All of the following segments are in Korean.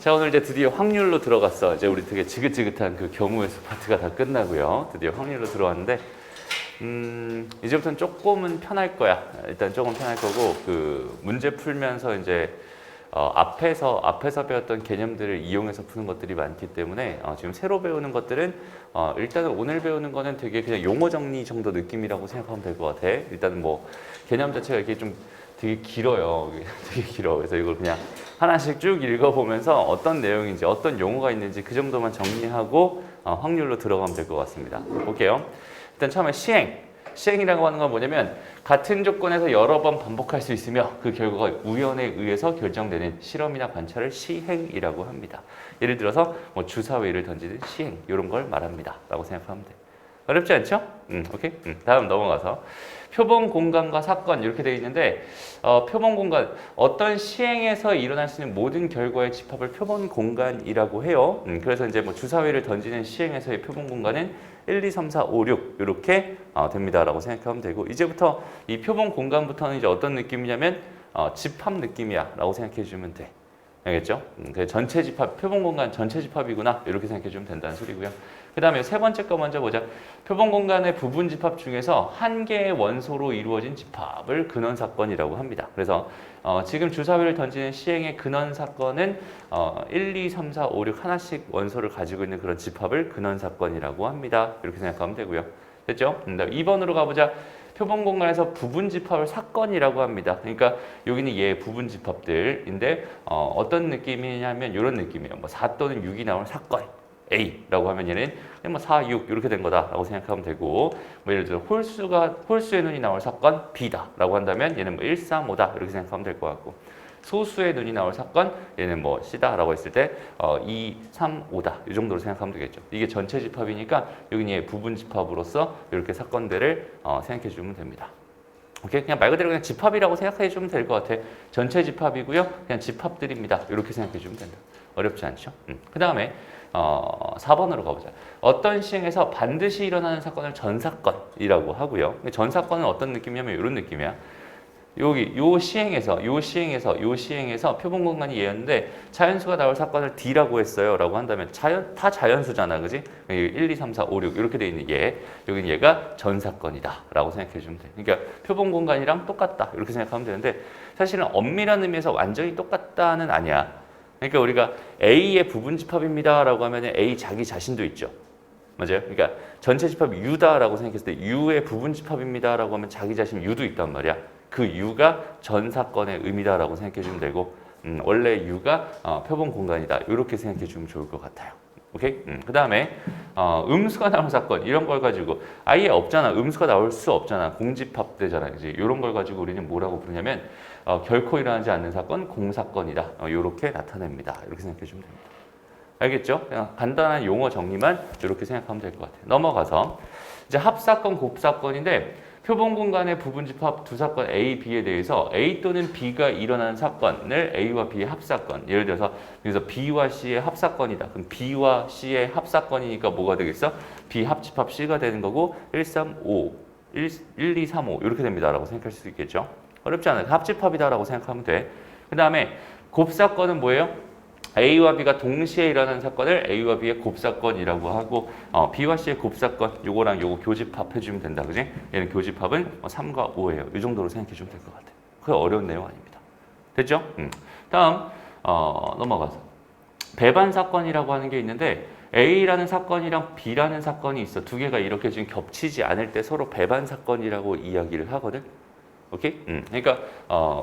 자, 오늘 이제 드디어 확률로 들어갔어. 이제 우리 되게 지긋지긋한 그 경우에서 파트가 다 끝나고요. 드디어 확률로 들어왔는데, 이제부터는 조금은 편할 거야. 일단 조금 편할 거고, 그 문제 풀면서 이제 앞에서 배웠던 개념들을 이용해서 푸는 것들이 많기 때문에 지금 새로 배우는 것들은 일단은 오늘 배우는 거는 되게 그냥 용어 정리 정도 느낌이라고 생각하면 될 것 같아. 일단은 뭐 개념 자체가 이렇게 좀 되게 길어요. 되게 길어. 그래서 이걸 그냥 하나씩 쭉 읽어보면서 어떤 내용인지 어떤 용어가 있는지 그 정도만 정리하고 확률로 들어가면 될 것 같습니다. 볼게요. 일단 처음에 시행이라고 하는 건 뭐냐면 같은 조건에서 여러 번 반복할 수 있으며 그 결과가 우연에 의해서 결정되는 실험이나 관찰을 시행이라고 합니다. 예를 들어서 뭐 주사위를 던지는 시행 이런 걸 말합니다. 라고 생각하면 돼. 어렵지 않죠? 오케이. 다음 넘어가서 표본 공간과 사건 이렇게 되어 있는데 표본 공간 어떤 시행에서 일어날 수 있는 모든 결과의 집합을 표본 공간이라고 해요. 그래서 이제 뭐 주사위를 던지는 시행에서의 표본 공간은 1, 2, 3, 4, 5, 6 이렇게 됩니다라고 생각하면 되고 이제부터 이 표본 공간부터는 이제 어떤 느낌이냐면 집합 느낌이야라고 생각해 주면 돼. 알겠죠? 전체 집합, 표본 공간 전체 집합이구나 이렇게 생각해 주면 된다는 소리고요. 그 다음에 세 번째 거 먼저 보자. 표본 공간의 부분 집합 중에서 한 개의 원소로 이루어진 집합을 근원 사건이라고 합니다. 그래서 지금 주사위를 던지는 시행의 근원 사건은 1, 2, 3, 4, 5, 6 하나씩 원소를 가지고 있는 그런 집합을 근원 사건이라고 합니다. 이렇게 생각하면 되고요. 됐죠? 2번으로 가보자. 표본 공간에서 부분 집합을 사건이라고 합니다. 그러니까 여기는 얘 부분 집합들인데 어떤 느낌이냐면 이런 느낌이에요. 뭐 4 또는 6이 나오는 사건 A라고 하면 얘는 뭐 4, 6 이렇게 된 거다라고 생각하면 되고 뭐 예를 들어 홀수의 눈이 나올 사건 B다라고 한다면 얘는 뭐 1, 3, 5다 이렇게 생각하면 될 것 같고 소수의 눈이 나올 사건 얘는 뭐 C다라고 했을 때 2, 3, 5다 이 정도로 생각하면 되겠죠. 이게 전체 집합이니까 여기는 얘 부분 집합으로서 이렇게 사건들을 생각해 주면 됩니다. 오케이? 그냥 말 그대로 그냥 집합이라고 생각해 주면 될 것 같아. 전체 집합이고요. 그냥 집합들입니다. 이렇게 생각해 주면 된다. 어렵지 않죠? 그 다음에 4번으로 가보자. 어떤 시행에서 반드시 일어나는 사건을 전사건이라고 하고요. 전사건은 어떤 느낌이냐면 이런 느낌이야. 여기 요 시행에서 표본 공간이 얘였는데 자연수가 나올 사건을 D라고 했어요. 라고 한다면 다 자연수잖아. 그지? 1, 2, 3, 4, 5, 6 이렇게 돼 있는 여기는 얘가 전사건이다. 라고 생각해 주면 돼. 그러니까 표본 공간이랑 똑같다. 이렇게 생각하면 되는데 사실은 엄밀한 의미에서 완전히 똑같다는 아니야. 그러니까 우리가 A의 부분 집합입니다. 라고 하면 A 자기 자신도 있죠. 맞아요? 그러니까 전체 집합이 U다라고 생각했을 때 U의 부분 집합입니다. 라고 하면 자기 자신 U도 있단 말이야. 그 U가 전 사건의 의미다라고 생각해 주면 되고 원래 U가 표본 공간이다. 이렇게 생각해 주면 좋을 것 같아요. 오케이? 그 다음에 음수가 나올 사건 이런 걸 가지고 아예 없잖아. 음수가 나올 수 없잖아. 공집합되잖아. 이제 이런 걸 가지고 우리는 뭐라고 부르냐면 결코 일어나지 않는 사건 공사건이다. 이렇게 나타냅니다. 이렇게 생각해 주면 됩니다. 알겠죠? 그냥 간단한 용어 정리만 이렇게 생각하면 될 것 같아요. 넘어가서 이제 합사건, 곱사건인데 표본 공간의 부분 집합 두 사건 A, B에 대해서 A 또는 B가 일어나는 사건을 A와 B의 합사건. 예를 들어서 여기서 B와 C의 합사건이다. 그럼 B와 C의 합사건이니까 뭐가 되겠어? B 합집합 C가 되는 거고 1, 3, 5, 1, 2, 3, 5 이렇게 됩니다라고 생각할 수 있겠죠. 어렵지 않아요. 합집합이다라고 생각하면 돼. 그 다음에 곱사건은 뭐예요? A와 B가 동시에 일어나는 사건을 A와 B의 곱사건이라고 하고 B와 C의 곱사건 요거랑 요거 교집합 해주면 된다. 그지? 얘는 교집합은 3과 5예요. 이 정도로 생각해 주면 될 것 같아요. 그게 어려운 내용 아닙니다. 됐죠? 다음 넘어가서 배반 사건이라고 하는 게 있는데 A라는 사건이랑 B라는 사건이 있어. 두 개가 이렇게 지금 겹치지 않을 때 서로 배반 사건이라고 이야기를 하거든. 오케이? 그러니까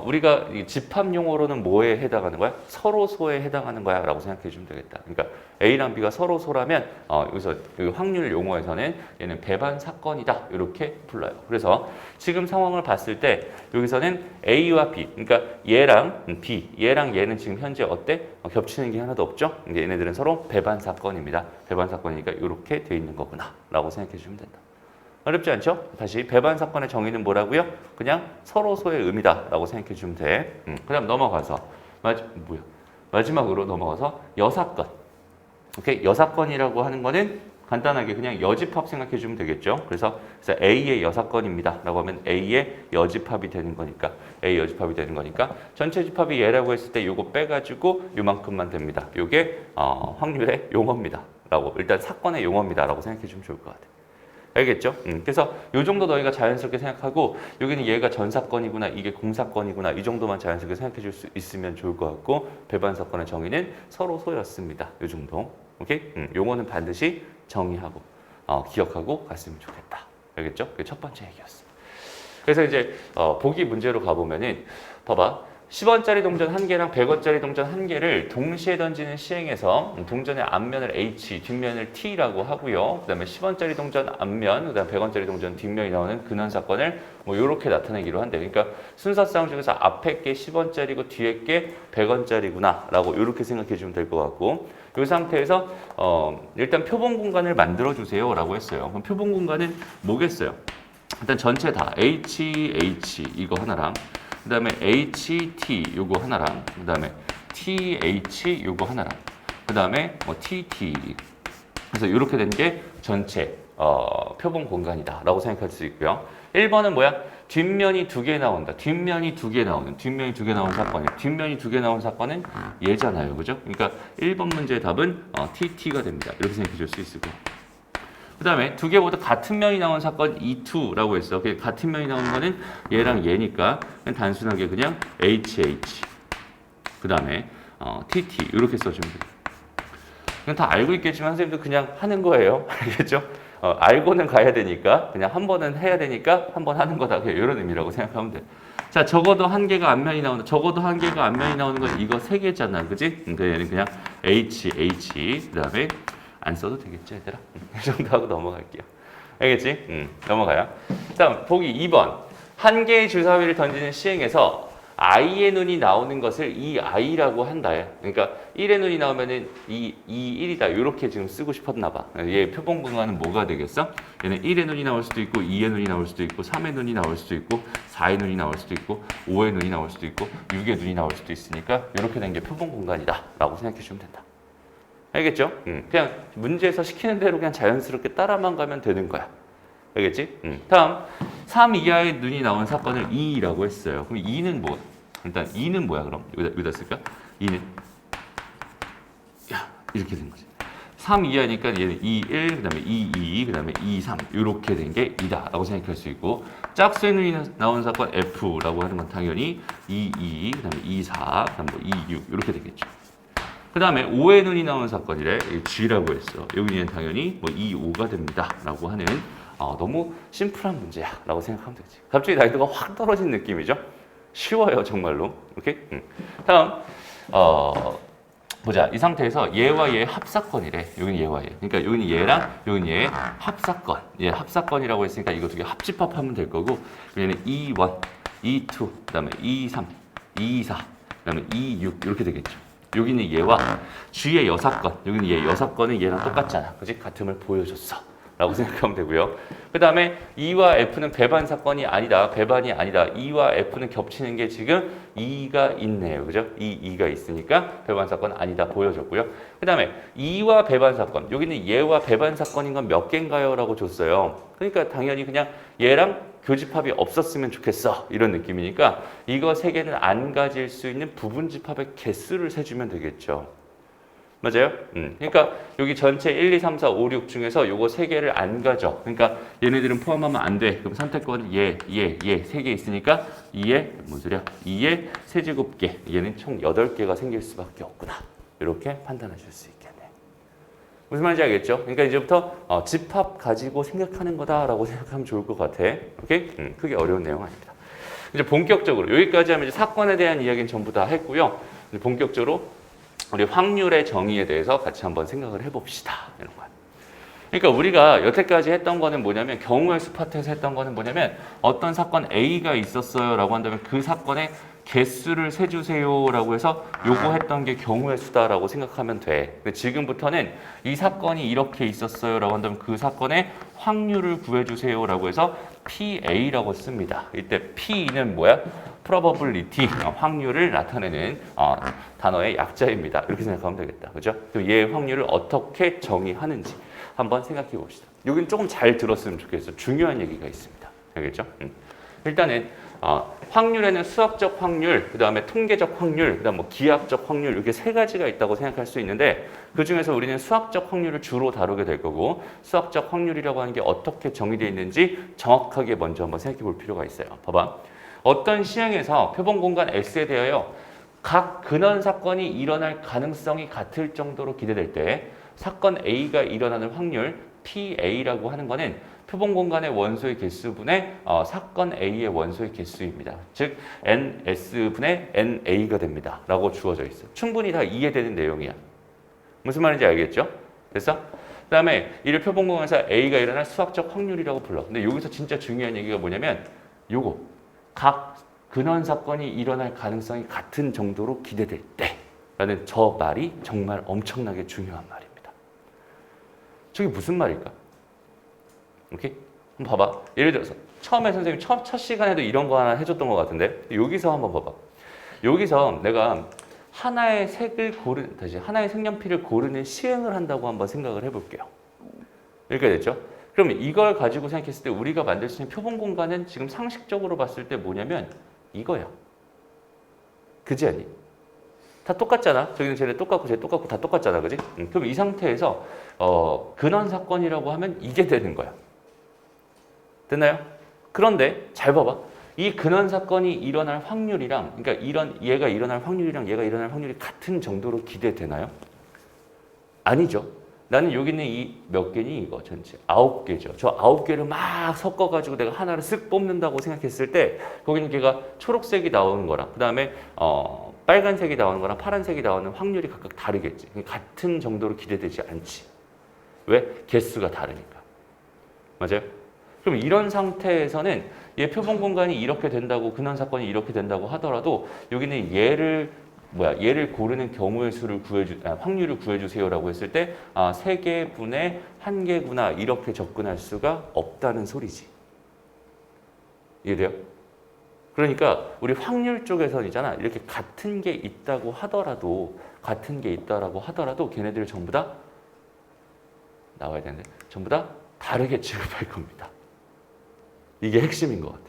우리가 집합 용어로는 뭐에 해당하는 거야? 서로소에 해당하는 거야 라고 생각해 주면 되겠다. 그러니까 A랑 B가 서로소라면 여기서 확률 용어에서는 얘는 배반 사건이다 이렇게 불러요. 그래서 지금 상황을 봤을 때 여기서는 A와 B 그러니까 얘랑 B 얘랑 얘는 지금 현재 어때? 겹치는 게 하나도 없죠? 얘네들은 서로 배반 사건입니다. 배반 사건이니까 이렇게 돼 있는 거구나 라고 생각해 주면 된다. 어렵지 않죠? 다시 배반 사건의 정의는 뭐라고요? 그냥 서로소의 의미다 라고 생각해 주면 돼. 그 다음 넘어가서 마지막으로 넘어가서 여사건. 오케이? 여사건이라고 하는 거는 간단하게 그냥 여집합 생각해 주면 되겠죠. 그래서 A의 여사건입니다 라고 하면 A의 여집합이 되는 거니까 A 여집합이 되는 거니까 전체 집합이 얘라고 했을 때 요거 빼가지고 요만큼만 됩니다. 요게 확률의 용어입니다 라고 일단 사건의 용어입니다 라고 생각해 주면 좋을 것 같아요. 알겠죠? 그래서 요 정도 너희가 자연스럽게 생각하고 여기는 얘가 전사건이구나 이게 공사건이구나 이 정도만 자연스럽게 생각해 줄 수 있으면 좋을 것 같고 배반사건의 정의는 서로 소였습니다. 요 정도. 오케이? 용어는 반드시 정의하고 기억하고 갔으면 좋겠다. 알겠죠? 그게 첫 번째 얘기였어. 그래서 이제 보기 문제로 가보면은 봐봐. 10원짜리 동전 1개랑 100원짜리 동전 1개를 동시에 던지는 시행에서 동전의 앞면을 H, 뒷면을 T라고 하고요. 그 다음에 10원짜리 동전 앞면, 그 다음에 100원짜리 동전 뒷면이 나오는 근원 사건을 뭐 이렇게 나타내기로 한대요. 그러니까 순서상 중에서 앞에 게 10원짜리고 뒤에 게 100원짜리구나 라고 이렇게 생각해 주면 될 것 같고 이 상태에서 일단 표본 공간을 만들어 주세요 라고 했어요. 그럼 표본 공간은 뭐겠어요? 일단 전체 다 H 이거 하나랑 그 다음에 HT 요거 하나랑 그 다음에 TH 요거 하나랑 그 다음에 뭐 TT 그래서 이렇게 된 게 전체 표본 공간이다 라고 생각할 수 있고요. 1번은 뭐야? 뒷면이 2개 나온다. 뒷면이 2개 나오는 사건이에요. 뒷면이 2개 나온 사건은 얘잖아요. 그죠? 그러니까 1번 문제의 답은 TT가 됩니다. 이렇게 생각해 줄 수 있을 거예요. 그 다음에 두 개 모두 같은 면이 나온 사건 E2라고 했어. 같은 면이 나오는 거는 얘랑 얘니까 그냥 단순하게 그냥 HH 그 다음에 TT 이렇게 써주면 돼요. 그냥 다 알고 있겠지만 선생님도 그냥 하는 거예요. 알겠죠? 알고는 가야 되니까 그냥 한 번은 해야 되니까 한 번 하는 거다. 그냥 이런 의미라고 생각하면 돼. 자, 적어도 한 개가 앞면이 나온다. 적어도 한 개가 앞면이 나오는 건 이거 세 개잖아. 그지? 그러니까 얘는 그냥 HH 그 다음에 안 써도 되겠지, 얘들아? 이 정도 하고 넘어갈게요. 알겠지? 넘어가요. 다음, 보기 2번. 한 개의 주사위를 던지는 시행에서 I의 눈이 나오는 것을 이 I라고 한다. 그러니까 1의 눈이 나오면은 1이다. 이렇게 지금 쓰고 싶었나 봐. 얘 표본 공간은 뭐가 되겠어? 얘는 1의 눈이 나올 수도 있고, 2의 눈이 나올 수도 있고, 3의 눈이 나올 수도 있고, 4의 눈이 나올 수도 있고, 5의 눈이 나올 수도 있고, 6의 눈이 나올 수도 있으니까 이렇게 된 게 표본 공간이다. 라고 생각해 주면 된다. 알겠죠? 그냥 문제에서 시키는 대로 그냥 자연스럽게 따라만 가면 되는 거야. 알겠지? 다음 3 이하의 눈이 나온 사건을 2라고 했어요. 그럼 2는 뭐? 일단 2는 뭐야 그럼? 여기다 쓸까? 2는 이렇게 된 거지. 3 이하니까 얘는 2, 1, 그 다음에 2, 2, 그 다음에 2, 3 이렇게 된 게 2다 라고 생각할 수 있고 짝수의 눈이 나온 사건 F라고 하는 건 당연히 2, 2, 그 다음에 2, 4, 그 다음에 뭐 2, 6 이렇게 되겠죠. 그 다음에 5의 눈이 나온 사건이래. G라고 했어. 여기는 당연히 뭐 2, 5가 됩니다. 라고 하는 너무 심플한 문제야. 라고 생각하면 되지. 갑자기 난이도가 확 떨어진 느낌이죠? 쉬워요, 정말로. 오케이? 다음, 보자. 이 상태에서 얘와 얘의 합사건이래. 여기는 얘와 얘. 그러니까 여기는 얘랑 여기는 얘의 합사건. 얘 합사건이라고 했으니까 이거 두 개 합집합하면 될 거고 얘는 E1, E2, 그 다음에 E3, E4, 그 다음에 E6 이렇게 되겠죠. 여기는 얘와 G의 여사건, 여기는 얘 여사건은 얘랑 똑같잖아. 그지? 같음을 보여줬어. 라고 생각하면 되고요. 그 다음에 E와 F는 배반 사건이 아니다. 배반이 아니다. E와 F는 겹치는 게 지금 E가 있네요. 그죠? E가 있으니까 배반 사건 아니다. 보여줬고요. 그 다음에 E와 배반 사건. 여기는 얘와 배반 사건인 건 몇 개인가요? 라고 줬어요. 그러니까 당연히 그냥 얘랑 교집합이 없었으면 좋겠어. 이런 느낌이니까 이거 세 개는 안 가질 수 있는 부분 집합의 개수를 세주면 되겠죠. 맞아요? 그러니까 여기 전체 1, 2, 3, 4, 5, 6 중에서 요거 세 개를 안 가져. 그러니까 얘네들은 포함하면 안 돼. 그럼 선택권은 얘 세 개 있으니까 2의 뭔 소리야? 2의 세제곱계. 얘는 총 8개가 생길 수밖에 없구나. 이렇게 판단하실 수 있겠네. 무슨 말인지 알겠죠? 그러니까 이제부터 집합 가지고 생각하는 거다라고 생각하면 좋을 것 같아. 오케이? 크게 어려운 내용 아닙니다. 이제 본격적으로 여기까지 하면 이제 사건에 대한 이야기는 전부 다 했고요. 이제 본격적으로 우리 확률의 정의에 대해서 같이 한번 생각을 해봅시다. 이런 거야. 그러니까 우리가 여태까지 했던 거는 뭐냐면 경우의 수 파트에서 했던 거는 뭐냐면 어떤 사건 A가 있었어요 라고 한다면 그 사건의 개수를 세주세요라고 해서 요구했던 게 경우의 수다라고 생각하면 돼. 근데 지금부터는 이 사건이 이렇게 있었어요라고 한다면 그 사건의 확률을 구해주세요라고 해서 PA라고 씁니다. 이때 P는 뭐야? probability, 확률을 나타내는 단어의 약자입니다. 이렇게 생각하면 되겠다. 그죠? 그럼 얘의 확률을 어떻게 정의하는지 한번 생각해 봅시다. 여기는 조금 잘 들었으면 좋겠어. 중요한 얘기가 있습니다. 알겠죠? 일단은 확률에는 수학적 확률, 그 다음에 통계적 확률, 그 다음 뭐 기하학적 확률 이렇게 세 가지가 있다고 생각할 수 있는데 그 중에서 우리는 수학적 확률을 주로 다루게 될 거고 수학적 확률이라고 하는 게 어떻게 정의되어 있는지 정확하게 먼저 한번 생각해 볼 필요가 있어요. 봐봐. 어떤 시행에서 표본 공간 X에 대하여 각 근원 사건이 일어날 가능성이 같을 정도로 기대될 때 사건 A가 일어나는 확률 PA라고 하는 거는 표본 공간의 원소의 개수분의 사건 A의 원소의 개수입니다. 즉 NS분의 NA가 됩니다. 라고 주어져 있어요. 충분히 다 이해되는 내용이야. 무슨 말인지 알겠죠? 됐어? 그 다음에 이를 표본 공간에서 A가 일어날 수학적 확률이라고 불러. 근데 여기서 진짜 중요한 얘기가 뭐냐면 요거 각 근원 사건이 일어날 가능성이 같은 정도로 기대될 때 라는 저 말이 정말 엄청나게 중요한 말입니다. 저게 무슨 말일까? 오케이? 한번 봐봐. 예를 들어서 처음에 선생님이 첫 시간에도 이런 거 하나 해줬던 것 같은데 여기서 한번 봐봐. 여기서 내가 하나의 하나의 색연필을 고르는 시행을 한다고 한번 생각을 해볼게요. 이렇게 됐죠? 그러면 이걸 가지고 생각했을 때 우리가 만들 수 있는 표본 공간은 지금 상식적으로 봤을 때 뭐냐면 이거야. 그지 않니? 다 똑같잖아. 저기는 쟤네 똑같고 쟤 똑같고 다 똑같잖아. 그지? 그럼 이 상태에서 근원 사건이라고 하면 이게 되는 거야. 됐나요? 그런데 잘 봐봐. 이 근원 사건이 일어날 확률이랑 그러니까 얘가 일어날 확률이랑 얘가 일어날 확률이 같은 정도로 기대되나요? 아니죠. 나는 여기 있는 이 몇 개니 이거 전체 9개죠. 저 9개를 막 섞어가지고 내가 하나를 쓱 뽑는다고 생각했을 때 거기는 걔가 초록색이 나오는 거랑 그 다음에 빨간색이 나오는 거랑 파란색이 나오는 확률이 각각 다르겠지. 같은 정도로 기대되지 않지. 왜? 개수가 다르니까. 맞아요? 그럼 이런 상태에서는 얘 표본 공간이 이렇게 된다고 근원 사건이 이렇게 된다고 하더라도 여기는 얘를 고르는 경우의 수를 확률을 구해주세요라고 했을 때 3개분의 1개구나 이렇게 접근할 수가 없다는 소리지. 이해돼요? 그러니까 우리 확률 쪽에서는이잖아. 이렇게 같은 게 있다고 하더라도 걔네들을 전부 다 나와야 되는데 전부 다 다르게 취급할 겁니다. 이게 핵심인 것 같아.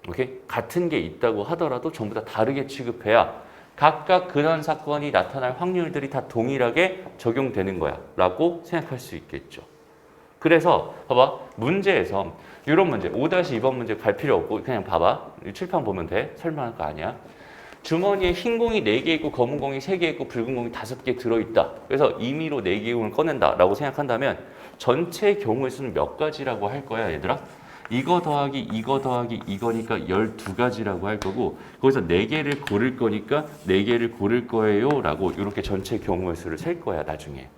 오케이? 같은 게 있다고 하더라도 전부 다 다르게 취급해야 각각 근원 사건이 나타날 확률들이 다 동일하게 적용되는 거야 라고 생각할 수 있겠죠. 그래서 봐봐. 문제에서 이런 문제 5-2번 문제 갈 필요 없고 그냥 봐봐. 칠판 보면 돼. 설명할 거 아니야. 주머니에 흰 공이 4개 있고 검은 공이 3개 있고 붉은 공이 5개 들어있다. 그래서 임의로 4개의 공을 꺼낸다 라고 생각한다면 전체 경우의 수는 몇 가지라고 할 거야 얘들아? 이거 더하기 이거 더하기 이거니까 12가지라고 할 거고 거기서 4개를 고를 거니까 4개를 고를 거예요 라고 이렇게 전체 경우의 수를 셀 거야 나중에.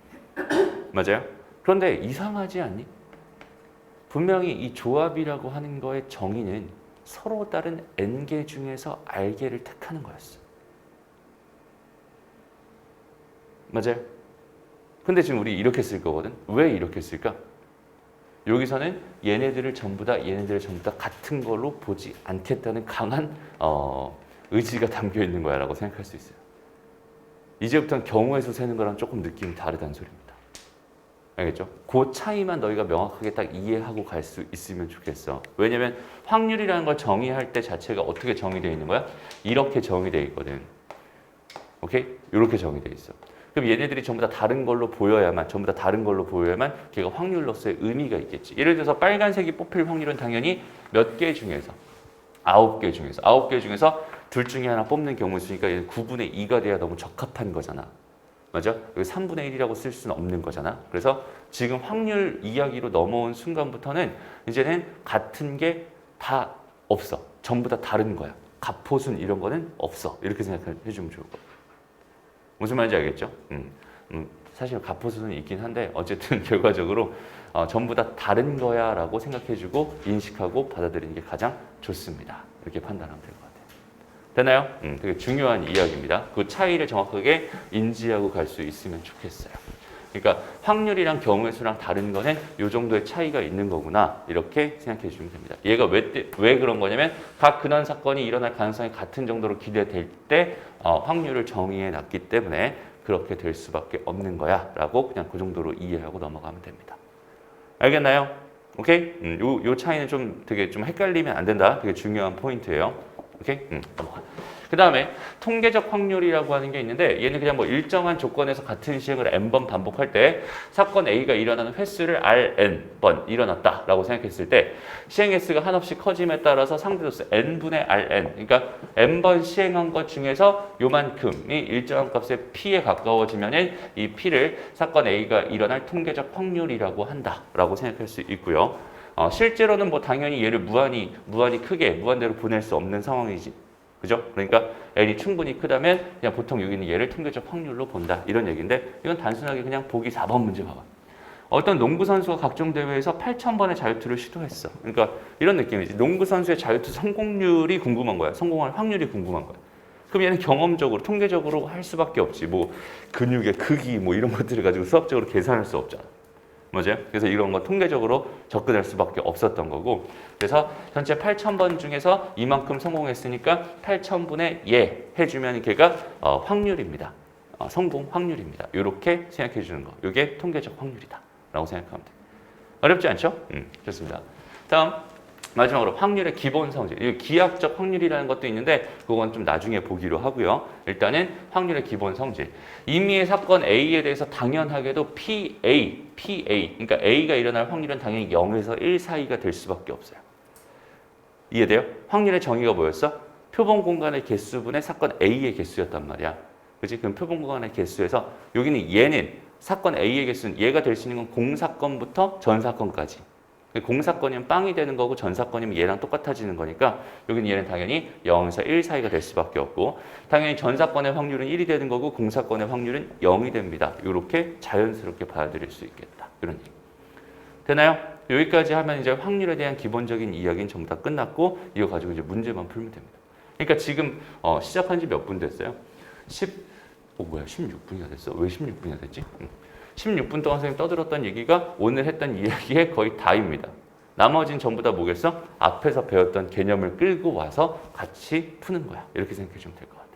맞아요? 그런데 이상하지 않니? 분명히 이 조합이라고 하는 거의 정의는 서로 다른 n개 중에서 r개를 택하는 거였어. 맞아요? 근데 지금 우리 이렇게 쓸 거거든. 왜 이렇게 쓸까? 여기서는 얘네들을 전부 다 같은 걸로 보지 않겠다는 강한 의지가 담겨 있는 거야 라고 생각할 수 있어요. 이제부터는 경우의 수 세는 거랑 조금 느낌이 다르다는 소리입니다. 알겠죠? 그 차이만 너희가 명확하게 딱 이해하고 갈 수 있으면 좋겠어. 왜냐면 확률이라는 걸 정의할 때 자체가 어떻게 정의되어 있는 거야? 이렇게 정의되어 있거든. 오케이? 이렇게 정의되어 있어. 그럼 얘네들이 전부 다 다른 걸로 보여야만 걔가 확률로서의 의미가 있겠지. 예를 들어서 빨간색이 뽑힐 확률은 당연히 몇 개 중에서 9개 중에서 둘 중에 하나 뽑는 경우 수니까 9분의 2가 돼야 너무 적합한 거잖아. 맞아? 여기 3분의 1이라고 쓸 수는 없는 거잖아. 그래서 지금 확률 이야기로 넘어온 순간부터는 이제는 같은 게 다 없어. 전부 다 다른 거야. 갑포순 이런 거는 없어. 이렇게 생각해 주면 좋을 거야. 무슨 말인지 알겠죠? 사실 갑포순은 있긴 한데 어쨌든 결과적으로 전부 다 다른 거야 라고 생각해주고 인식하고 받아들이는 게 가장 좋습니다. 이렇게 판단하면 될 것 같아요. 되나요? 되게 중요한 이야기입니다. 그 차이를 정확하게 인지하고 갈 수 있으면 좋겠어요. 그러니까 확률이랑 경우의 수랑 다른 거는 이 정도의 차이가 있는 거구나 이렇게 생각해 주시면 됩니다. 얘가 왜 그런 거냐면 각 근원 사건이 일어날 가능성이 같은 정도로 기대될 때 확률을 정의해 놨기 때문에 그렇게 될 수밖에 없는 거야 라고 그냥 그 정도로 이해하고 넘어가면 됩니다. 알겠나요? 오케이? 요 차이는 좀 되게 좀 헷갈리면 안 된다. 되게 중요한 포인트예요. 오케이? 넘어가. 그 다음에 통계적 확률이라고 하는 게 있는데 얘는 그냥 뭐 일정한 조건에서 같은 시행을 n번 반복할 때 사건 A가 일어나는 횟수를 Rn번 일어났다라고 생각했을 때 시행 횟수가 한없이 커짐에 따라서 상대도수 n분의 Rn 그러니까 n번 시행한 것 중에서 요만큼이 일정한 값의 P에 가까워지면 이 P를 사건 A가 일어날 통계적 확률이라고 한다라고 생각할 수 있고요. 실제로는 뭐 당연히 얘를 무한히 크게 무한대로 보낼 수 없는 상황이지. 그죠? 그러니까 n이 충분히 크다면 그냥 보통 여기는 얘를 통계적 확률로 본다. 이런 얘기인데 이건 단순하게 그냥 보기 4번 문제 봐봐. 어떤 농구 선수가 각종 대회에서 8,000번의 자유투를 시도했어. 그러니까 이런 느낌이지. 농구 선수의 자유투 성공률이 궁금한 거야. 성공할 확률이 궁금한 거야. 그럼 얘는 경험적으로, 통계적으로 할 수밖에 없지. 뭐 근육의 크기 뭐 이런 것들을 가지고 수학적으로 계산할 수 없잖아. 맞아요? 그래서 이런 건 통계적으로 접근할 수밖에 없었던 거고 그래서 전체 8,000번 중에서 이만큼 성공했으니까 8,000분의 예 해주면 걔가 확률입니다. 성공 확률입니다. 이렇게 생각해 주는 거. 이게 통계적 확률이다. 라고 생각하면 돼요. 어렵지 않죠? 좋습니다. 다음 마지막으로 확률의 기본 성질. 기하학적 확률이라는 것도 있는데 그건 좀 나중에 보기로 하고요. 일단은 확률의 기본 성질. 임의의 사건 A에 대해서 당연하게도 PA 그러니까 A가 일어날 확률은 당연히 0에서 1 사이가 될 수밖에 없어요. 이해돼요? 확률의 정의가 뭐였어? 표본 공간의 개수분의 사건 A의 개수였단 말이야. 그치? 그럼 표본 공간의 개수에서 여기는 얘는 사건 A의 개수는 얘가 될 수 있는 건 공사건부터 전사건까지. 공사건이면 빵이 되는 거고 전사건이면 얘랑 똑같아지는 거니까 여기는 얘는 당연히 0에서 1 사이가 될 수밖에 없고 당연히 전사건의 확률은 1이 되는 거고 공사건의 확률은 0이 됩니다. 이렇게 자연스럽게 받아들일 수 있겠다. 이런 얘기. 되나요? 여기까지 하면 이제 확률에 대한 기본적인 이야기는 전부 다 끝났고 이거 가지고 이제 문제만 풀면 됩니다. 그러니까 지금 시작한 지 몇 분 됐어요? 16분이나 됐어? 왜 16분이나 됐지? 16분 동안 선생님 떠들었던 얘기가 오늘 했던 이야기의 거의 다입니다. 나머지는 전부 다 뭐겠어? 앞에서 배웠던 개념을 끌고 와서 같이 푸는 거야. 이렇게 생각해 주면 될 것 같아요.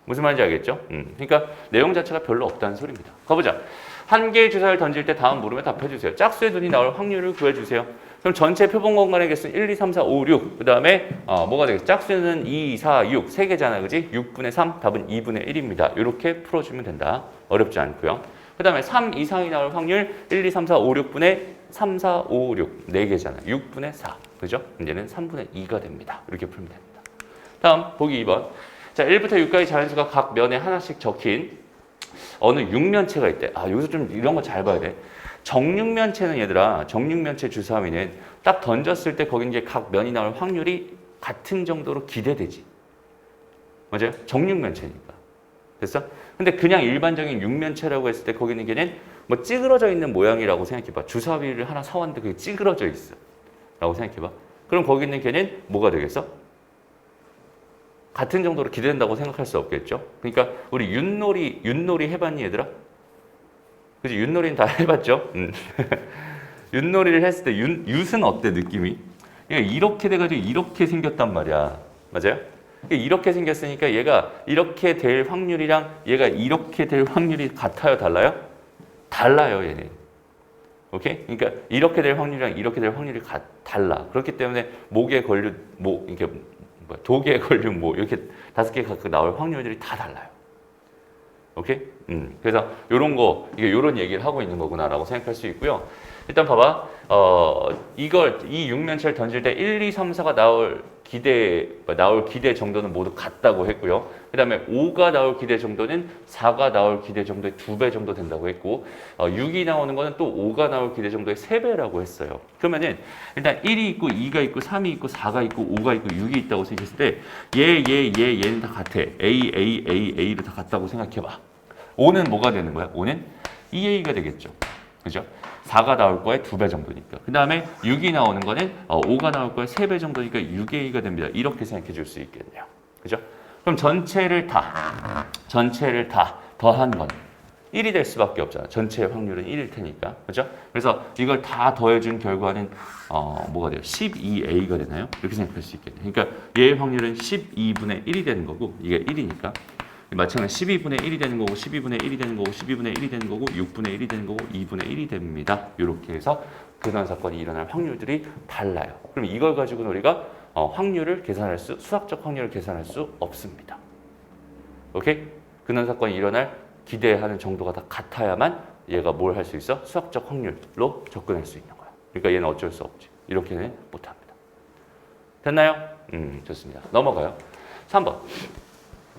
무슨 말인지 알겠죠? 그러니까 내용 자체가 별로 없다는 소리입니다. 가보자. 한 개의 주사를 던질 때 다음 물음에 답해 주세요. 짝수의 눈이 나올 확률을 구해 주세요. 그럼 전체 표본 공간의 개수는 1, 2, 3, 4, 5, 6. 그 다음에 뭐가 되겠어? 짝수는 2, 4, 6. 3개잖아. 그지? 6분의 3, 답은 2분의 1입니다. 이렇게 풀어주면 된다. 어렵지 않고요. 그 다음에 3 이상이 나올 확률 1, 2, 3, 4, 5, 6분의 3, 4, 5, 6. 4개잖아. 6분의 4. 그죠? 이제는 3분의 2가 됩니다. 이렇게 풀면 됩니다. 다음 보기 2번. 자, 1부터 6까지 자연수가 각 면에 하나씩 적힌 어느 육면체가 있대. 여기서 좀 이런 거 잘 봐야 돼. 정육면체는 얘들아, 정육면체 주사위는 딱 던졌을 때 거기 이제 각 면이 나올 확률이 같은 정도로 기대되지. 맞아요? 정육면체니까. 됐어? 근데 그냥 일반적인 육면체라고 했을 때 거기는 걔는 뭐 찌그러져 있는 모양이라고 생각해봐. 주사위를 하나 사왔는데 그게 찌그러져 있어. 라고 생각해봐. 그럼 거기 있는 걔는 뭐가 되겠어? 같은 정도로 기대된다고 생각할 수 없겠죠? 그러니까 우리 윷놀이 해봤니 얘들아? 그치? 윷놀이는 다 해봤죠? 윷놀이를 했을 때 윷은 어때 느낌이? 그러니까 이렇게 돼가지고 이렇게 생겼단 말이야. 맞아요? 이렇게 생겼으니까 얘가 이렇게 될 확률이랑 얘가 이렇게 될 확률이 같아요? 달라요? 달라요 얘는. 오케이? 그러니까 이렇게 될 확률이랑 이렇게 될 확률이 달라. 그렇기 때문에 목에 걸린 이렇게 독에 걸린 이렇게 5개 각각 나올 확률들이 다 달라요. 오케이? 그래서 요런 거, 요런 얘기를 하고 있는 거구나라고 생각할 수 있고요. 일단 봐봐. 이 육면체를 던질 때 1, 2, 3, 4가 나올 기대 정도는 모두 같다고 했고요. 그 다음에 5가 나올 기대 정도는 4가 나올 기대 정도의 2배 정도 된다고 했고 6이 나오는 거는 또 5가 나올 기대 정도의 3배라고 했어요. 그러면은 일단 1이 있고 2가 있고 3이 있고 4가 있고 5가 있고 6이 있다고 생각했을 때 얘는 다 같아. A로 다 같다고 생각해봐. 5는 뭐가 되는 거야? 5는 2A가 되겠죠. 그죠? 4가 나올 거에 2배 정도니까. 그 다음에 6이 나오는 거는 5가 나올 거에 3배 정도니까 6A가 됩니다. 이렇게 생각해 줄 수 있겠네요. 그죠? 그럼 전체를 다 더한 건 1이 될 수밖에 없잖아. 전체의 확률은 1일 테니까. 그죠? 그래서 이걸 다 더해준 결과는 뭐가 돼요? 12a가 되나요? 이렇게 생각할 수 있겠네요. 그러니까 얘의 확률은 12분의 1이 되는 거고 이게 1이니까 마찬가지 12분의 1이 되는 거고 12분의 1이 되는 거고 12분의 1이 되는 거고 6분의 1이 되는 거고 2분의 1이 됩니다. 이렇게 해서 근원 사건이 일어날 확률들이 달라요. 그럼 이걸 가지고는 우리가 확률을 계산할 수학적 확률을 계산할 수 없습니다. 오케이? 근원 사건이 일어날 기대하는 정도가 다 같아야만 얘가 뭘 할 수 있어? 수학적 확률로 접근할 수 있는 거야. 그러니까 얘는 어쩔 수 없지. 이렇게는 못합니다. 됐나요? 좋습니다. 넘어가요. 3번.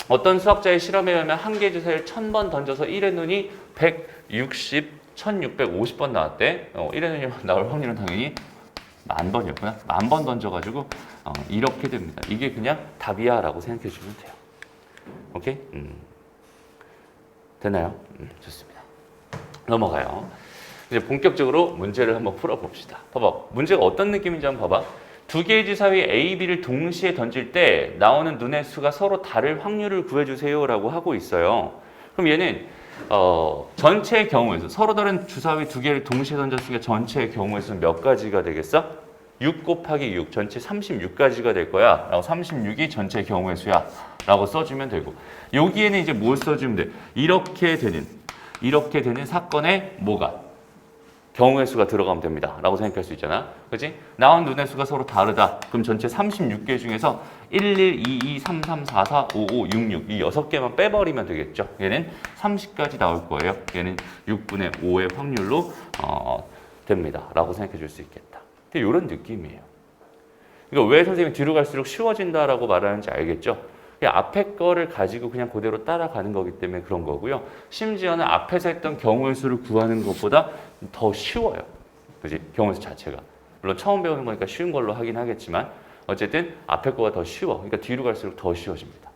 어떤 수학자의 실험에 의하면 한 개 주사위를 1000번 던져서 1의 눈이 160, 1650번 나왔대. 1의 눈이 나올 확률은 당연히 10,000번이었구나. 10,000번 던져가지고 이렇게 됩니다. 이게 그냥 답이야 라고 생각해 주면 돼요. 오케이? 되나요? 좋습니다. 넘어가요. 이제 본격적으로 문제를 한번 풀어봅시다. 봐봐. 문제가 어떤 느낌인지 한번 봐봐. 두 개의 주사위 A, B를 동시에 던질 때 나오는 눈의 수가 서로 다를 확률을 구해주세요 라고 하고 있어요. 그럼 얘는 전체의 경우에서 서로 다른 주사위 두 개를 동시에 던졌으니까 전체의 경우에서는 몇 가지가 되겠어? 6 곱하기 6, 전체 36가지가 될 거야. 라고 36이 전체 경우의 수야. 라고 써주면 되고. 여기에는 이제 뭘 써주면 돼? 이렇게 되는 사건에 뭐가? 경우의 수가 들어가면 됩니다. 라고 생각할 수 있잖아. 그치? 나온 눈의 수가 서로 다르다. 그럼 전체 36개 중에서 1, 1, 2, 2, 3, 3, 4, 4, 5, 5, 6, 6. 이 6개만 빼버리면 되겠죠. 얘는 30까지 나올 거예요. 얘는 6분의 5의 확률로 됩니다. 라고 생각해 줄 수 있겠다. 이런 느낌이에요. 그러니까 왜 선생님이 뒤로 갈수록 쉬워진다라고 말하는지 알겠죠? 앞에 거를 가지고 그냥 그대로 따라가는 거기 때문에 그런 거고요. 심지어는 앞에서 했던 경우의 수를 구하는 것보다 더 쉬워요. 그지? 경우의 수 자체가. 물론 처음 배우는 거니까 쉬운 걸로 하긴 하겠지만 어쨌든 앞에 거가 더 쉬워. 그러니까 뒤로 갈수록 더 쉬워집니다.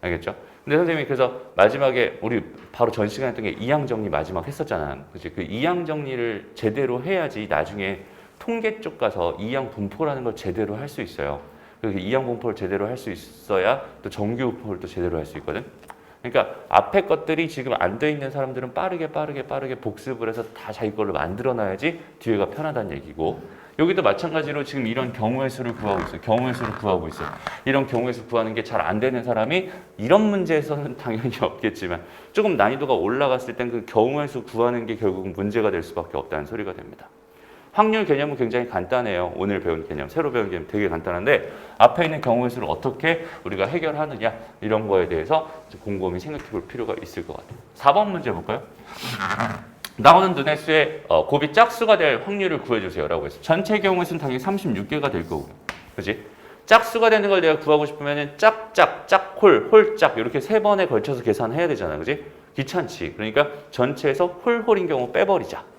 알겠죠? 근데 선생님이 그래서 마지막에 우리 바로 전 시간에 했던 게 이항 정리 마지막 했었잖아. 그지? 그 이항 정리를 제대로 해야지 나중에 통계 쪽 가서 이항 분포라는 걸 제대로 할 수 있어요. 그래서 이항 분포를 제대로 할 수 있어야 또 정규 분포를 또 제대로 할 수 있거든. 그러니까 앞에 것들이 지금 안 돼 있는 사람들은 빠르게 복습을 해서 다 자기 걸로 만들어 놔야지 뒤에가 편하다는 얘기고, 여기도 마찬가지로 지금 이런 경우의 수를 구하고 있어요. 경우의 수를 구하고 있어요. 이런 경우의 수 구하는 게 잘 안 되는 사람이 이런 문제에서는 당연히 없겠지만 조금 난이도가 올라갔을 땐 그 경우의 수 구하는 게 결국 문제가 될 수밖에 없다는 소리가 됩니다. 확률 개념은 굉장히 간단해요. 오늘 배운 개념, 새로 배운 개념 되게 간단한데 앞에 있는 경우의 수를 어떻게 우리가 해결하느냐 이런 거에 대해서 곰곰이 생각해 볼 필요가 있을 것 같아요. 4번 문제 볼까요? 나오는 눈의 수의 곱이 짝수가 될 확률을 구해주세요 라고 했어요. 전체 경우의 수는 당연히 36개가 될 거고, 그치? 짝수가 되는 걸 내가 구하고 싶으면 짝짝, 짝홀, 홀짝 이렇게 3번에 걸쳐서 계산해야 되잖아, 그치? 귀찮지. 그러니까 전체에서 홀홀인 경우 빼버리자.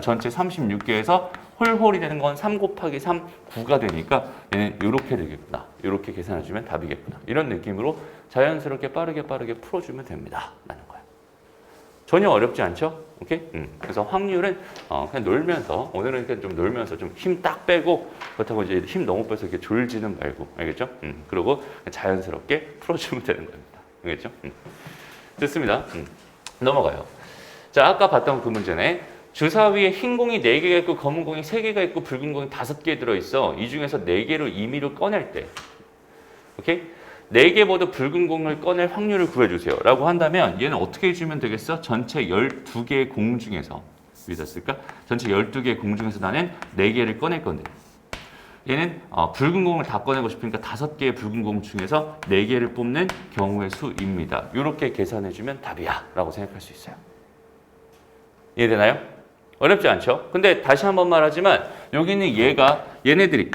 전체 36개에서 홀홀이 되는 건 3 곱하기 3, 9가 되니까 얘는 이렇게 되겠구나. 이렇게 계산해주면 답이겠구나. 이런 느낌으로 자연스럽게 빠르게 풀어주면 됩니다. 라는 거야. 전혀 어렵지 않죠? 오케이? 그래서 확률은 그냥 놀면서, 오늘은 그냥 좀 놀면서 좀 힘 딱 빼고, 그렇다고 이제 힘 너무 빼서 이렇게 졸지는 말고, 알겠죠? 그리고 자연스럽게 풀어주면 되는 겁니다. 알겠죠? 좋습니다. 넘어가요. 자, 아까 봤던 그 문제네. 주사위에 흰 공이 4개가 있고 검은 공이 3개가 있고 붉은 공이 5개 들어있어. 이 중에서 4개를 임의로 꺼낼 때, 오케이? 4개 모두 붉은 공을 꺼낼 확률을 구해주세요 라고 한다면 얘는 어떻게 해주면 되겠어? 전체 12개의 공 중에서, 여기다 쓸까? 전체 12개의 공 중에서 나는 4개를 꺼낼 건데, 얘는 붉은 공을 다 꺼내고 싶으니까 5개의 붉은 공 중에서 4개를 뽑는 경우의 수입니다. 이렇게 계산해주면 답이야 라고 생각할 수 있어요. 이해되나요? 어렵지 않죠? 근데 다시 한번 말하지만 여기는 얘네들이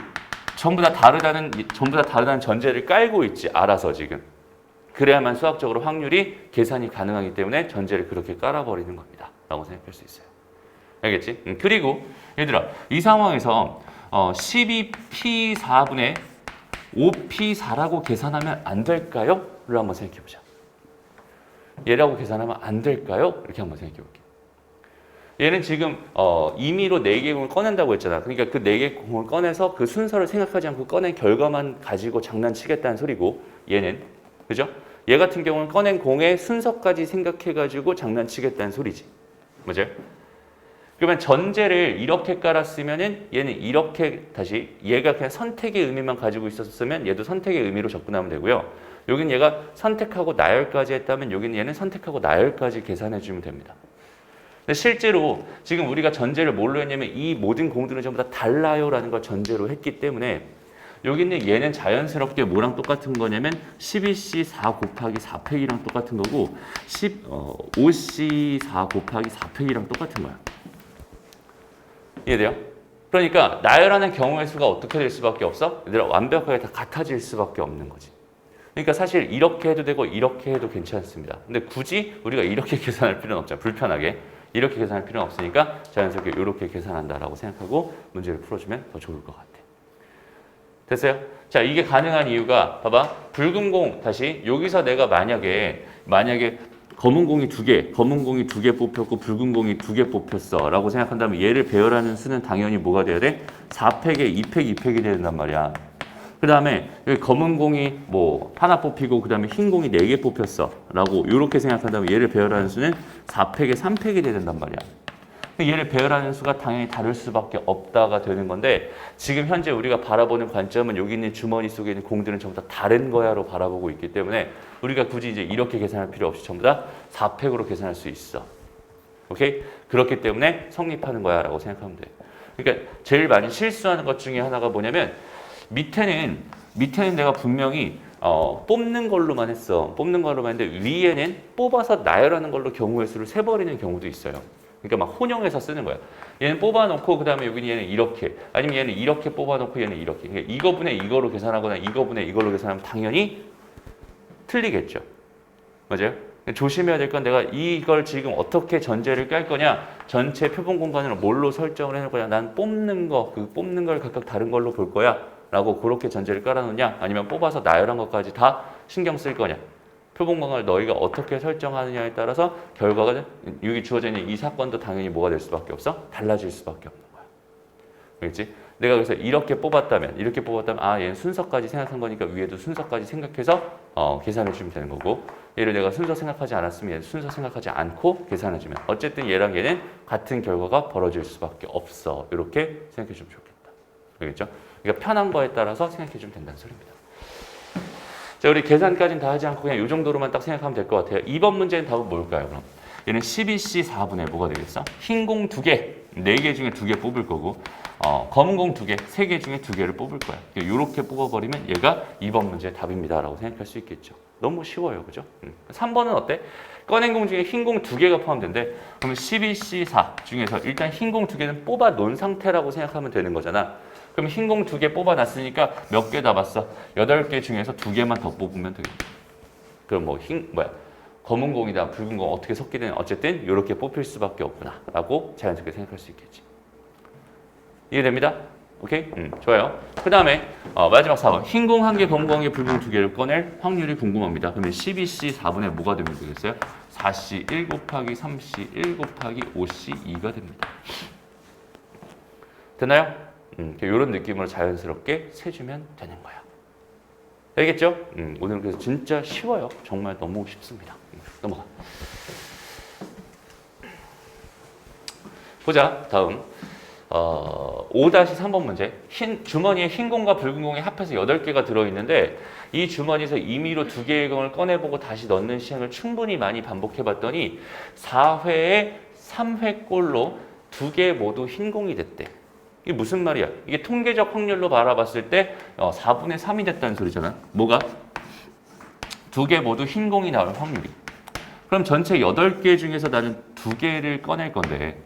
전부 다 다르다는 전제를 깔고 있지, 알아서 지금. 그래야만 수학적으로 확률이 계산이 가능하기 때문에 전제를 그렇게 깔아버리는 겁니다. 라고 생각할 수 있어요. 알겠지? 그리고 얘들아, 이 상황에서 12p4분의 5p4라고 계산하면 안 될까요? 를 한번 생각해보자. 얘라고 계산하면 안 될까요? 이렇게 한번 생각해볼게요. 얘는 지금 임의로 4개 공을 꺼낸다고 했잖아. 그러니까 그 4개 공을 꺼내서 그 순서를 생각하지 않고 꺼낸 결과만 가지고 장난치겠다는 소리고, 얘는 그죠? 얘 같은 경우는 꺼낸 공의 순서까지 생각해가지고 장난치겠다는 소리지. 맞아요? 그러면 전제를 이렇게 깔았으면은 얘는 이렇게 다시 얘가 그냥 선택의 의미만 가지고 있었으면 얘도 선택의 의미로 접근하면 되고요. 여긴 얘가 선택하고 나열까지 했다면 여기는 얘는 선택하고 나열까지 계산해 주면 됩니다. 근데 실제로 지금 우리가 전제를 뭘로 했냐면 이 모든 공들은 전부 다 달라요라는 걸 전제로 했기 때문에 여기는 얘는 자연스럽게 뭐랑 똑같은 거냐면 12C4 곱하기 4팩이랑 똑같은 거고 5C4 곱하기 4팩이랑 똑같은 거야. 이해돼요? 그러니까 나열하는 경우의 수가 어떻게 될 수밖에 없어? 얘들아 완벽하게 다 같아질 수밖에 없는 거지. 그러니까 사실 이렇게 해도 되고 이렇게 해도 괜찮습니다. 근데 굳이 우리가 이렇게 계산할 필요는 없잖아. 불편하게. 이렇게 계산할 필요는 없으니까 자연스럽게 이렇게 계산한다라고 생각하고 문제를 풀어주면 더 좋을 것 같아. 됐어요? 자, 이게 가능한 이유가 봐봐. 붉은 공 다시 여기서 내가 만약에 검은 공이 두 개 뽑혔고 붉은 공이 2개 뽑혔어 라고 생각한다면 얘를 배열하는 수는 당연히 뭐가 돼야 돼? 4팩에 2팩, 2팩이 돼야 된단 말이야. 그 다음에 여기 검은 공이 뭐 하나 뽑히고 그 다음에 흰 공이 4개 뽑혔어 라고 이렇게 생각한다면 얘를 배열하는 수는 4팩에 3팩이 돼야 된단 말이야. 얘를 배열하는 수가 당연히 다를 수밖에 없다가 되는 건데 지금 현재 우리가 바라보는 관점은 여기 있는 주머니 속에 있는 공들은 전부 다 다른 거야로 바라보고 있기 때문에 우리가 굳이 이제 이렇게 계산할 필요 없이 전부 다 4팩으로 계산할 수 있어. 오케이? 그렇기 때문에 성립하는 거야 라고 생각하면 돼. 그러니까 제일 많이 실수하는 것 중에 하나가 뭐냐면 밑에는 내가 분명히 뽑는 걸로만 했어. 뽑는 걸로만 했는데 위에는 뽑아서 나열하는 걸로 경우의 수를 세버리는 경우도 있어요. 그러니까 막 혼용해서 쓰는 거야. 얘는 뽑아놓고 그 다음에 여기는 얘는 이렇게 아니면 얘는 이렇게 뽑아놓고 얘는 이렇게. 그러니까 이거분의 이거로 계산하거나 이거분의 이걸로 계산하면 당연히 틀리겠죠. 맞아요? 조심해야 될 건 내가 이걸 지금 어떻게 전제를 깔 거냐, 전체 표본 공간을 뭘로 설정을 해놓을 거냐, 난 뽑는 거, 그 뽑는 걸 각각 다른 걸로 볼 거야 라고 그렇게 전제를 깔아놓냐, 아니면 뽑아서 나열한 것까지 다 신경 쓸 거냐. 표본 공간을 너희가 어떻게 설정하느냐에 따라서 결과가 여기 주어져 있는 이 사건도 당연히 뭐가 될 수밖에 없어? 달라질 수밖에 없는 거야. 알겠지? 내가 그래서 이렇게 뽑았다면 아 얘는 순서까지 생각한 거니까 위에도 순서까지 생각해서 계산해 주면 되는 거고, 얘를 내가 순서 생각하지 않았으면 얘는 순서 생각하지 않고 계산해 주면 어쨌든 얘랑 얘는 같은 결과가 벌어질 수밖에 없어. 이렇게 생각해 주면 좋겠다. 알겠죠? 그러니까 편한 거에 따라서 생각해 주면 된다는 소리입니다. 자, 우리 계산까지는 다 하지 않고 그냥 이 정도로만 딱 생각하면 될 것 같아요. 2번 문제는 답은 뭘까요, 그럼? 얘는 12C 4분의 뭐가 되겠어? 흰 공 2개, 4개 중에 2개 뽑을 거고, 검은 공 2개, 3개 중에 2개를 뽑을 거야. 이렇게 뽑아버리면 얘가 2번 문제의 답입니다. 라고 생각할 수 있겠죠. 너무 쉬워요. 그죠? 3번은 어때? 꺼낸 공 중에 흰 공 2개가 포함된대. 그러면 12C 4 중에서 일단 흰 공 2개는 뽑아 놓은 상태라고 생각하면 되는 거잖아. 그럼 흰 공 2개 뽑아놨으니까 몇 개 남았어? 8개 중에서 2개만 더 뽑으면 되겠다. 그럼 뭐 검은 공이다 붉은 공 어떻게 섞이든 어쨌든 이렇게 뽑힐 수밖에 없구나 라고 자연스럽게 생각할 수 있겠지. 이해됩니다? 오케이? 좋아요. 그 다음에 마지막 4번. 흰 공 1개, 검은 공 1개, 붉은 2개를 꺼낼 확률이 궁금합니다. 그러면 12C 4분의 뭐가 되면 되겠어요? 4C 1 곱하기 3C 1 곱하기 5C 2가 됩니다. 되나요? 이런 느낌으로 자연스럽게 세주면 되는 거야. 알겠죠? 오늘 그래서 진짜 쉬워요. 정말 너무 쉽습니다. 넘어가. 보자. 다음 5-3번 문제. 주머니에 흰 공과 붉은 공이 합해서 8개가 들어있는데 이 주머니에서 임의로 2개의 공을 꺼내보고 다시 넣는 시행을 충분히 많이 반복해봤더니 4회에 3회 꼴로 2개 모두 흰 공이 됐대. 이게 무슨 말이야? 이게 통계적 확률로 바라봤을 때 4분의 3이 됐다는 소리잖아. 뭐가? 2개 모두 흰 공이 나올 확률이. 그럼 전체 8개 중에서 나는 2개를 꺼낼 건데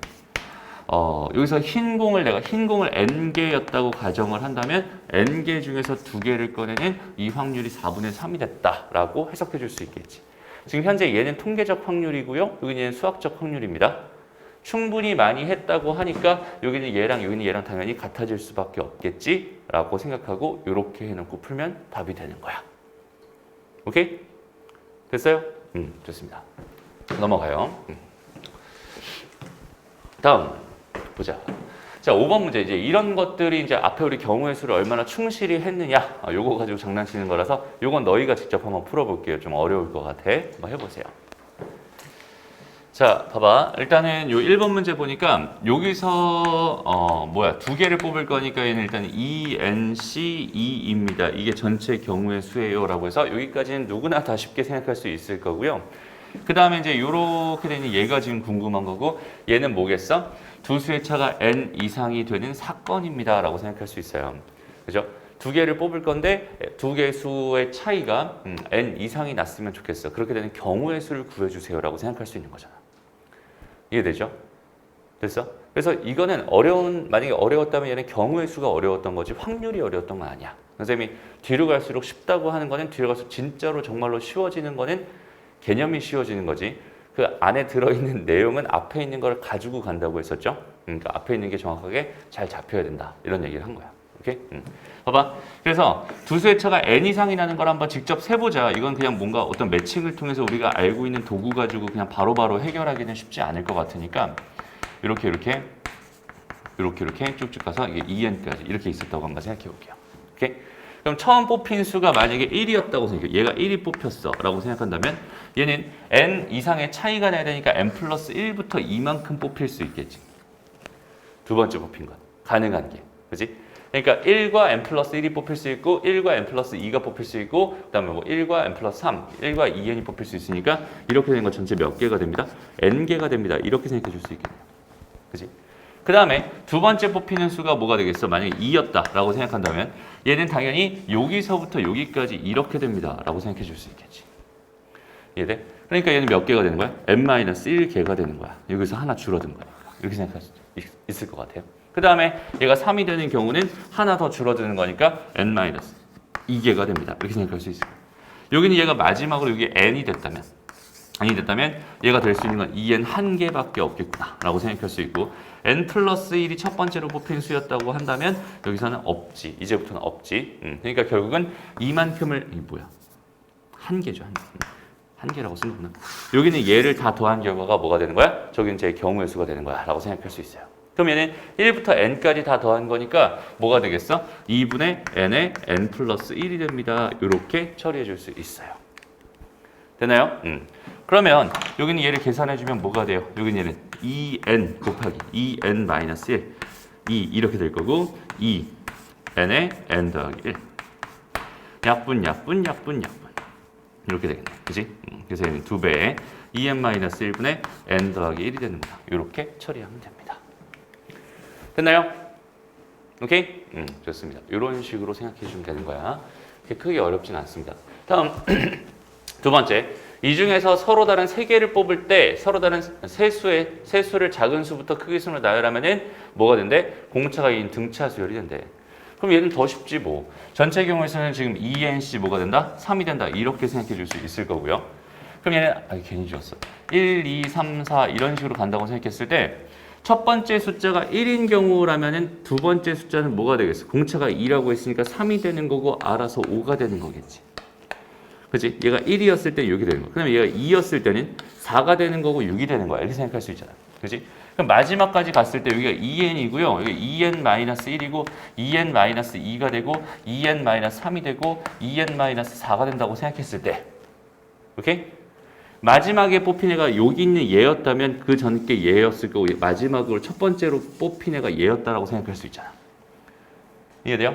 여기서 내가 흰 공을 n개였다고 가정을 한다면 n개 중에서 2개를 꺼내는 이 확률이 4분의 3이 됐다라고 해석해 줄 수 있겠지. 지금 현재 얘는 통계적 확률이고요. 여기는 수학적 확률입니다. 충분히 많이 했다고 하니까 여기는 얘랑 당연히 같아질 수밖에 없겠지라고 생각하고 이렇게 해놓고 풀면 답이 되는 거야. 오케이? 됐어요? 좋습니다. 넘어가요. 다음 보자. 자, 5번 문제 이제 이런 것들이 이제 앞에 우리 경우의 수를 얼마나 충실히 했느냐 요거 가지고 장난치는 거라서 요건 너희가 직접 한번 풀어볼게요. 좀 어려울 것 같아. 한번 해보세요. 자, 봐봐. 일단은 요 1번 문제 보니까 여기서 두 개를 뽑을 거니까 얘는 일단 ENC2입니다. 이게 전체 경우의 수예요 라고 해서 여기까지는 누구나 다 쉽게 생각할 수 있을 거고요. 그 다음에 이제 요렇게 되니 얘가 지금 궁금한 거고 얘는 뭐겠어? 두 수의 차가 n 이상이 되는 사건입니다 라고 생각할 수 있어요. 그죠? 두 개를 뽑을 건데 두 개의 수의 차이가 n 이상이 났으면 좋겠어. 그렇게 되는 경우의 수를 구해주세요 라고 생각할 수 있는 거잖아. 이해되죠? 됐어? 그래서 이거는 만약에 어려웠다면 얘는 경우의 수가 어려웠던 거지 확률이 어려웠던 건 아니야. 선생님이 뒤로 갈수록 쉽다고 하는 거는 뒤로 갈수록 진짜로 정말로 쉬워지는 거는 개념이 쉬워지는 거지. 그 안에 들어있는 내용은 앞에 있는 걸 가지고 간다고 했었죠. 그러니까 앞에 있는 게 정확하게 잘 잡혀야 된다. 이런 얘기를 한 거야. 오케이? 봐봐. 그래서 두 수의 차가 n 이상이 나는 걸 한번 직접 세보자. 이건 그냥 뭔가 어떤 매칭을 통해서 우리가 알고 있는 도구 가지고 그냥 바로바로 해결하기는 쉽지 않을 것 같으니까 이렇게 쭉쭉 가서 이게 en까지 이렇게 있었다고 한번 생각해 볼게요. 오케이? 그럼 처음 뽑힌 수가 만약에 1이었다고 생각해. 얘가 1이 뽑혔어 라고 생각한다면 얘는 n 이상의 차이가 나야 되니까 n 플러스 1부터 2만큼 뽑힐 수 있겠지. 두 번째 뽑힌 건 가능한 게. 그지? 그러니까 1과 n 플러스 1이 뽑힐 수 있고 1과 n 플러스 2가 뽑힐 수 있고 그 다음에 뭐 1과 n 플러스 3, 1과 2n이 뽑힐 수 있으니까 이렇게 된 거 전체 몇 개가 됩니다? n개가 됩니다. 이렇게 생각해 줄 수 있겠네요. 그지? 그 다음에 두 번째 뽑히는 수가 뭐가 되겠어? 만약에 2였다 라고 생각한다면 얘는 당연히 여기서부터 여기까지 이렇게 됩니다 라고 생각해 줄 수 있겠지. 이해돼? 그러니까 얘는 몇 개가 되는 거야? n-1개가 되는 거야. 여기서 하나 줄어든 거니까. 이렇게 생각할 수 있을 것 같아요. 그 다음에 얘가 3이 되는 경우는 하나 더 줄어드는 거니까 n-2개가 됩니다. 이렇게 생각할 수 있어요. 여기는 얘가 마지막으로 여기 n이 됐다면 얘가 될 수 있는 건 2n 한 개밖에 없겠구나 라고 생각할 수 있고 n 플러스 1이 첫 번째로 뽑힌 수였다고 한다면 여기서는 없지. 이제부터는 없지. 그러니까 결국은 이만큼을 한 개죠. 한 개라고 쓴 거구나. 여기는 얘를 다 더한 결과가 뭐가 되는 거야? 저기는 제 경우의 수가 되는 거야 라고 생각할 수 있어요. 그럼 얘는 1부터 n까지 다 더한 거니까 뭐가 되겠어? 2분의 n에 n 플러스 1이 됩니다. 이렇게 처리해 줄 수 있어요. 되나요? 그러면 여기는 얘를 계산해주면 뭐가 돼요? 여기는 얘는 2n 곱하기 2n 마이너스 1 2 이렇게 될 거고 2n에 n 더하기 1 약분 이렇게 되겠네. 그치? 그래서 얘는 2배에 2n 마이너스 1분의 n 더하기 1이 되는 거야. 이렇게 처리하면 됩니다. 됐나요? 오케이? 좋습니다. 이런 식으로 생각해 주시면 되는 거야. 크게 어렵진 않습니다. 다음 두 번째, 이 중에서 서로 다른 세 개를 뽑을 때 서로 다른 세 수를 작은 수부터 크기 순으로 나열하면은 뭐가 된대? 공차가 인 등차 수열이 된대. 그럼 얘는 더 쉽지 뭐. 전체 경우에서는 지금 2nc 뭐가 된다? 3이 된다. 이렇게 생각해 줄 수 있을 거고요. 그럼 얘는 괜히 지웠어. 1, 2, 3, 4 이런 식으로 간다고 생각했을 때 첫 번째 숫자가 1인 경우라면은 두 번째 숫자는 뭐가 되겠어? 공차가 2라고 했으니까 3이 되는 거고 알아서 5가 되는 거겠지. 그치? 얘가 1이었을 때 6이 되는 거야. 그다음에 얘가 2였을 때는 4가 되는 거고 6이 되는 거야. 이렇게 생각할 수 있잖아. 그치? 그럼 마지막까지 갔을 때 여기가 2n이고요. 여기 2n-1이고 2n-2가 되고 2n-3이 되고 2n-4가 된다고 생각했을 때 오케이? 마지막에 뽑힌 애가 여기 있는 얘였다면 그 전께 얘였을 거고 마지막으로 첫 번째로 뽑힌 애가 얘였다라고 생각할 수 있잖아. 이해돼요?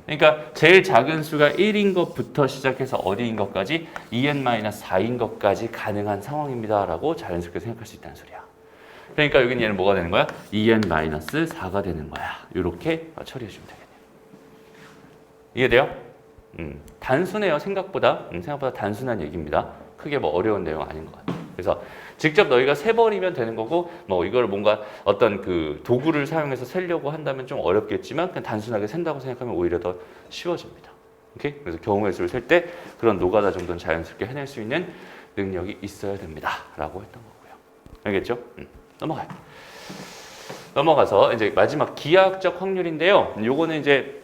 그러니까 제일 작은 수가 1인 것부터 시작해서 어디인 것까지 2n-4인 것까지 가능한 상황입니다 라고 자연스럽게 생각할 수 있다는 소리야. 그러니까 여기는 얘는 뭐가 되는 거야? 2n-4가 되는 거야. 이렇게 처리해 주면 되겠네요. 이해돼요? 단순해요. 생각보다 단순한 얘기입니다. 크게 뭐 어려운 내용 아닌 것 같아요. 그래서 직접 너희가 세버리면 되는 거고 뭐 이걸 뭔가 어떤 그 도구를 사용해서 세려고 한다면 좀 어렵겠지만 그냥 단순하게 센다고 생각하면 오히려 더 쉬워집니다. 오케이? 그래서 경우의 수를 셀 때 그런 노가다 정도는 자연스럽게 해낼 수 있는 능력이 있어야 됩니다. 라고 했던 거고요. 알겠죠? 넘어가요. 넘어가서 이제 마지막 기하학적 확률인데요. 요거는 이제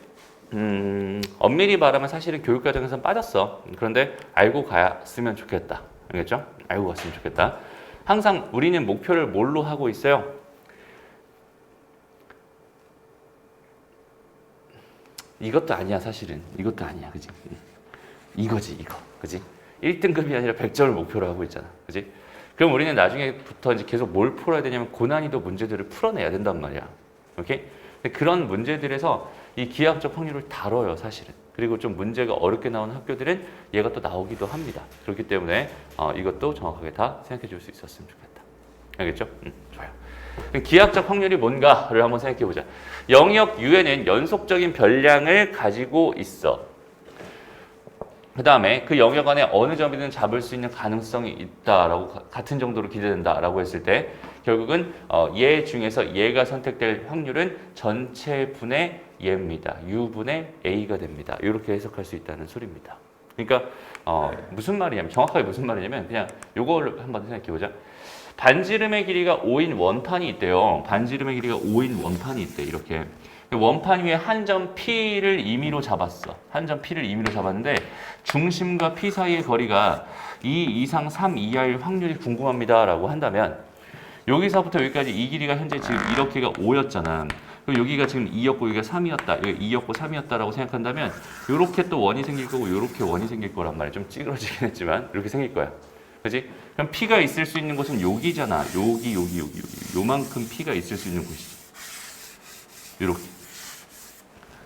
엄밀히 말하면 사실은 교육 과정에서 빠졌어. 그런데 알고 갔으면 좋겠다. 알겠죠? 알고 갔으면 좋겠다. 항상 우리는 목표를 뭘로 하고 있어요? 이것도 아니야 사실은. 이것도 아니야, 그지? 이거지 이거, 그지? 1등급이 아니라 100점을 목표로 하고 있잖아, 그지? 그럼 우리는 나중에부터 이제 계속 뭘 풀어야 되냐면 고난이도 문제들을 풀어내야 된단 말이야. 오케이? 근데 그런 문제들에서 이 기하학적 확률을 다뤄요, 사실은. 그리고 좀 문제가 어렵게 나오는 학교들은 얘가 또 나오기도 합니다. 그렇기 때문에 이것도 정확하게 다 생각해 줄 수 있었으면 좋겠다. 알겠죠? 좋아요. 그럼 기하학적 확률이 뭔가를 한번 생각해 보자. 영역 U에는 연속적인 변량을 가지고 있어. 그 다음에 그 영역 안에 어느 점이든 잡을 수 있는 가능성이 있다라고 같은 정도로 기대된다라고 했을 때 결국은 얘 중에서 얘가 선택될 확률은 전체 분의 얘입니다. U분의 A가 됩니다. 이렇게 해석할 수 있다는 소리입니다. 그러니까 무슨 말이냐면 정확하게 무슨 말이냐면 그냥 요걸 한번 생각해 보자. 반지름의 길이가 5인 원판이 있대요. 반지름의 길이가 5인 원판이 있대. 이렇게. 원판 위에 한 점 P를 임의로 잡았어. 한 점 P를 임의로 잡았는데 중심과 P 사이의 거리가 2 이상 3 이하일 확률이 궁금합니다. 라고 한다면 여기서부터 여기까지 이 길이가 현재 지금 이렇게가 5였잖아. 그리고 여기가 지금 2였고 여기가 3이었다. 여기 2였고 3이었다라고 생각한다면 이렇게 또 원이 생길 거고 이렇게 원이 생길 거란 말이야. 좀 찌그러지긴 했지만 이렇게 생길 거야. 그렇지? 그럼 P가 있을 수 있는 곳은 여기잖아. 여기. 요만큼 P가 있을 수 있는 곳이지. 이렇게.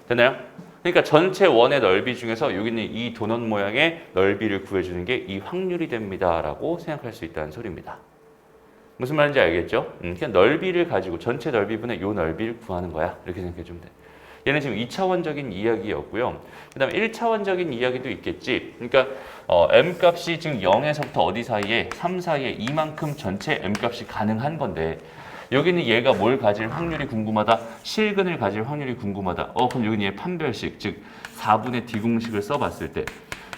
됐나요? 그러니까 전체 원의 넓이 중에서 여기는 이 도넛 모양의 넓이를 구해주는 게 이 확률이 됩니다라고 생각할 수 있다는 소리입니다. 무슨 말인지 알겠죠? 그냥 넓이를 가지고 전체 넓이분의 요 넓이를 구하는 거야. 이렇게 생각해 주면 돼. 얘는 지금 2차원적인 이야기였고요. 그 다음에 1차원적인 이야기도 있겠지. 그러니까 m 값이 지금 0에서부터 어디 사이에 3 사이에 이만큼 전체 m 값이 가능한 건데 여기는 얘가 뭘 가질 확률이 궁금하다. 실근을 가질 확률이 궁금하다. 그럼 여기는 얘 판별식, 즉 4분의 d 공식을 써봤을 때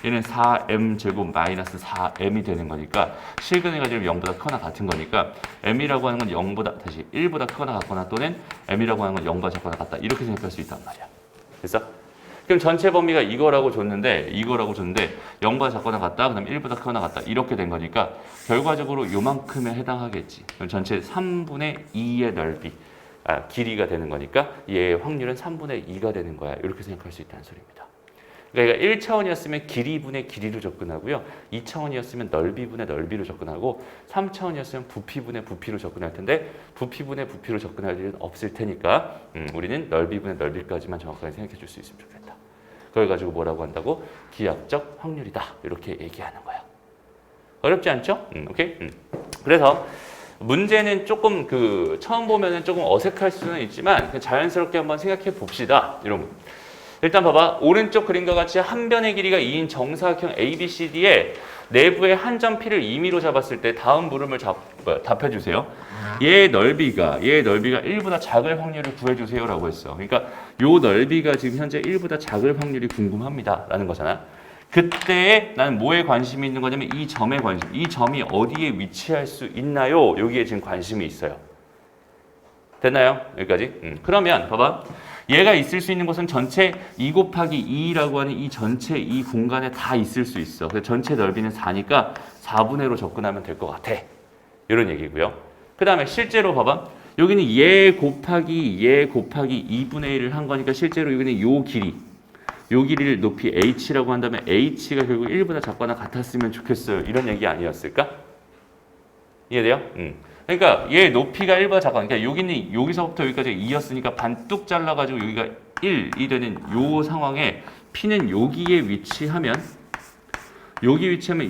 얘는 4m 제곱 마이너스 4m이 되는 거니까 실근을 가지면 0보다 크거나 같은 거니까 m이라고 하는 건 0보다 다시 1보다 크거나 같거나 또는 m이라고 하는 건 0보다 작거나 같다. 이렇게 생각할 수 있단 말이야. 됐어? 그럼 전체 범위가 이거라고 줬는데 0보다 작거나 같다. 그다음 1보다 크거나 같다. 이렇게 된 거니까 결과적으로 요만큼에 해당하겠지. 그럼 전체 3분의 2의 넓이, 길이가 되는 거니까 얘의 확률은 3분의 2가 되는 거야. 이렇게 생각할 수 있다는 소리입니다. 그러니까 1차원이었으면 길이분의 길이로 접근하고요. 2차원이었으면 넓이분의 넓이로 접근하고 3차원이었으면 부피분의 부피로 접근할 텐데 부피분의 부피로 접근할 일은 없을 테니까 우리는 넓이분의 넓이까지만 정확하게 생각해 줄 수 있으면 좋겠다. 그걸 가지고 뭐라고 한다고? 기하학적 확률이다. 이렇게 얘기하는 거야. 어렵지 않죠? 오케이? 그래서 문제는 조금 처음 보면은 조금 어색할 수는 있지만 자연스럽게 한번 생각해 봅시다. 이런 거. 일단 봐봐. 오른쪽 그림과 같이 한 변의 길이가 2인 정사각형 ABCD에 내부의 한 점 P를 임의로 잡았을 때 다음 물음을 답해주세요. 얘의 넓이가 1보다 작을 확률을 구해주세요 라고 했어. 그러니까 요 넓이가 지금 현재 1보다 작을 확률이 궁금합니다 라는 거잖아. 그때 나는 뭐에 관심이 있는 거냐면 이 점에 관심. 이 점이 어디에 위치할 수 있나요? 여기에 지금 관심이 있어요. 됐나요? 여기까지? 그러면 봐봐. 얘가 있을 수 있는 곳은 전체 2 곱하기 2라고 하는 이 전체 이 공간에 다 있을 수 있어. 그래서 전체 넓이는 4니까 4분의 1로 접근하면 될 것 같아. 이런 얘기고요. 그 다음에 실제로 봐봐. 여기는 얘 곱하기 2분의 1을 한 거니까 실제로 여기는 요 길이를 높이 h라고 한다면 h가 결국 1보다 작거나 같았으면 좋겠어요. 이런 얘기 아니었을까? 이해돼요? 그러니까 얘 높이가 1보다 작거나 그러니까 여기는 여기서부터 여기까지 2였으니까 반 뚝 잘라가지고 여기가 1이 되는 요 상황에 P는 여기에 위치하면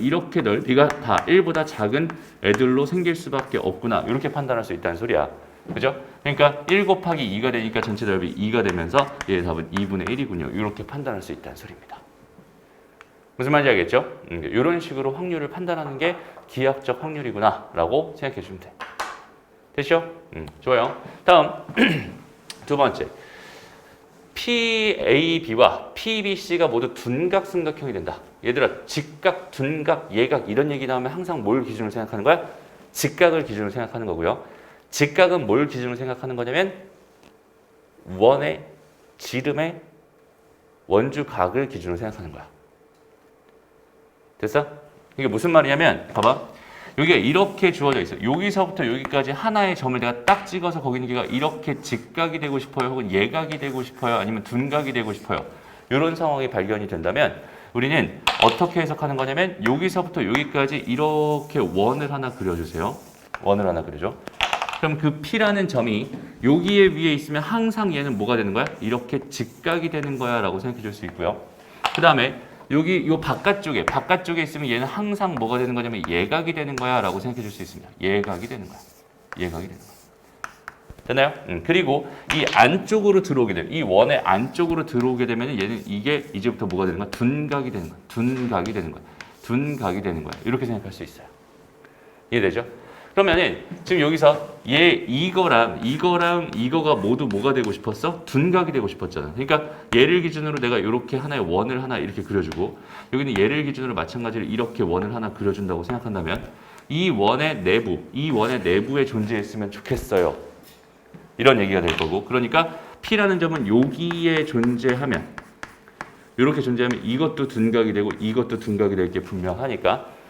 이렇게 넓이가 다 1보다 작은 애들로 생길 수밖에 없구나. 이렇게 판단할 수 있다는 소리야. 그죠? 그러니까 1 곱하기 2가 되니까 전체 넓이 2가 되면서 얘의 답은 2분의 1이군요. 이렇게 판단할 수 있다는 소리입니다. 무슨 말인지 알겠죠? 이런 식으로 확률을 판단하는 게 기하학적 확률이구나 라고 생각해 주면 돼. 됐죠? 좋아요. 다음 두 번째. PAB와 PBC가 모두 둔각삼각형이 된다. 얘들아 직각, 둔각, 예각 이런 얘기 나오면 항상 뭘 기준으로 생각하는 거야? 직각을 기준으로 생각하는 거고요. 직각은 뭘 기준으로 생각하는 거냐면 원의 지름의 원주각을 기준으로 생각하는 거야. 됐어? 이게 무슨 말이냐면 봐봐. 여기가 이렇게 주어져 있어. 여기서부터 여기까지 하나의 점을 내가 딱 찍어서 거기 있는 게가 이렇게 직각이 되고 싶어요? 혹은 예각이 되고 싶어요? 아니면 둔각이 되고 싶어요? 이런 상황이 발견이 된다면 우리는 어떻게 해석하는 거냐면 여기서부터 여기까지 이렇게 원을 하나 그려주세요. 원을 하나 그려줘. 그럼 그 P라는 점이 여기에 위에 있으면 항상 얘는 뭐가 되는 거야? 이렇게 직각이 되는 거야 라고 생각해 줄 수 있고요. 그 다음에 여기 요 바깥쪽에 있으면 얘는 항상 뭐가 되는 거냐면 예각이 되는 거야 라고 생각해 줄 수 있습니다. 예각이 되는 거야. 예각이 되는 거야. 됐나요? 그리고 이 안쪽으로 들어오게 되면 이 원의 안쪽으로 들어오게 되면 얘는 이게 이제부터 뭐가 되는 거야? 둔각이 되는 거야. 둔각이 되는 거야. 둔각이 되는 거야. 이렇게 생각할 수 있어요. 이해되죠? 그러면은 지금 여기서 이거랑 이거가 모두 뭐가 되고 싶었어? 둔각이 되고 싶었잖아. 그러니까 얘를 기준으로 내가 이렇게 하나의 원을 하나 이렇게 그려주고 여기는 얘를 기준으로 마찬가지로 이렇게 원을 하나 그려준다고 생각한다면 이 원의 내부에 존재했으면 좋겠어요. 이런 얘기가 될 거고 그러니까 P라는 점은 여기에 존재하면 이렇게 존재하면 이것도 둔각이 되고 이것도 둔각이 될 게 분명하니까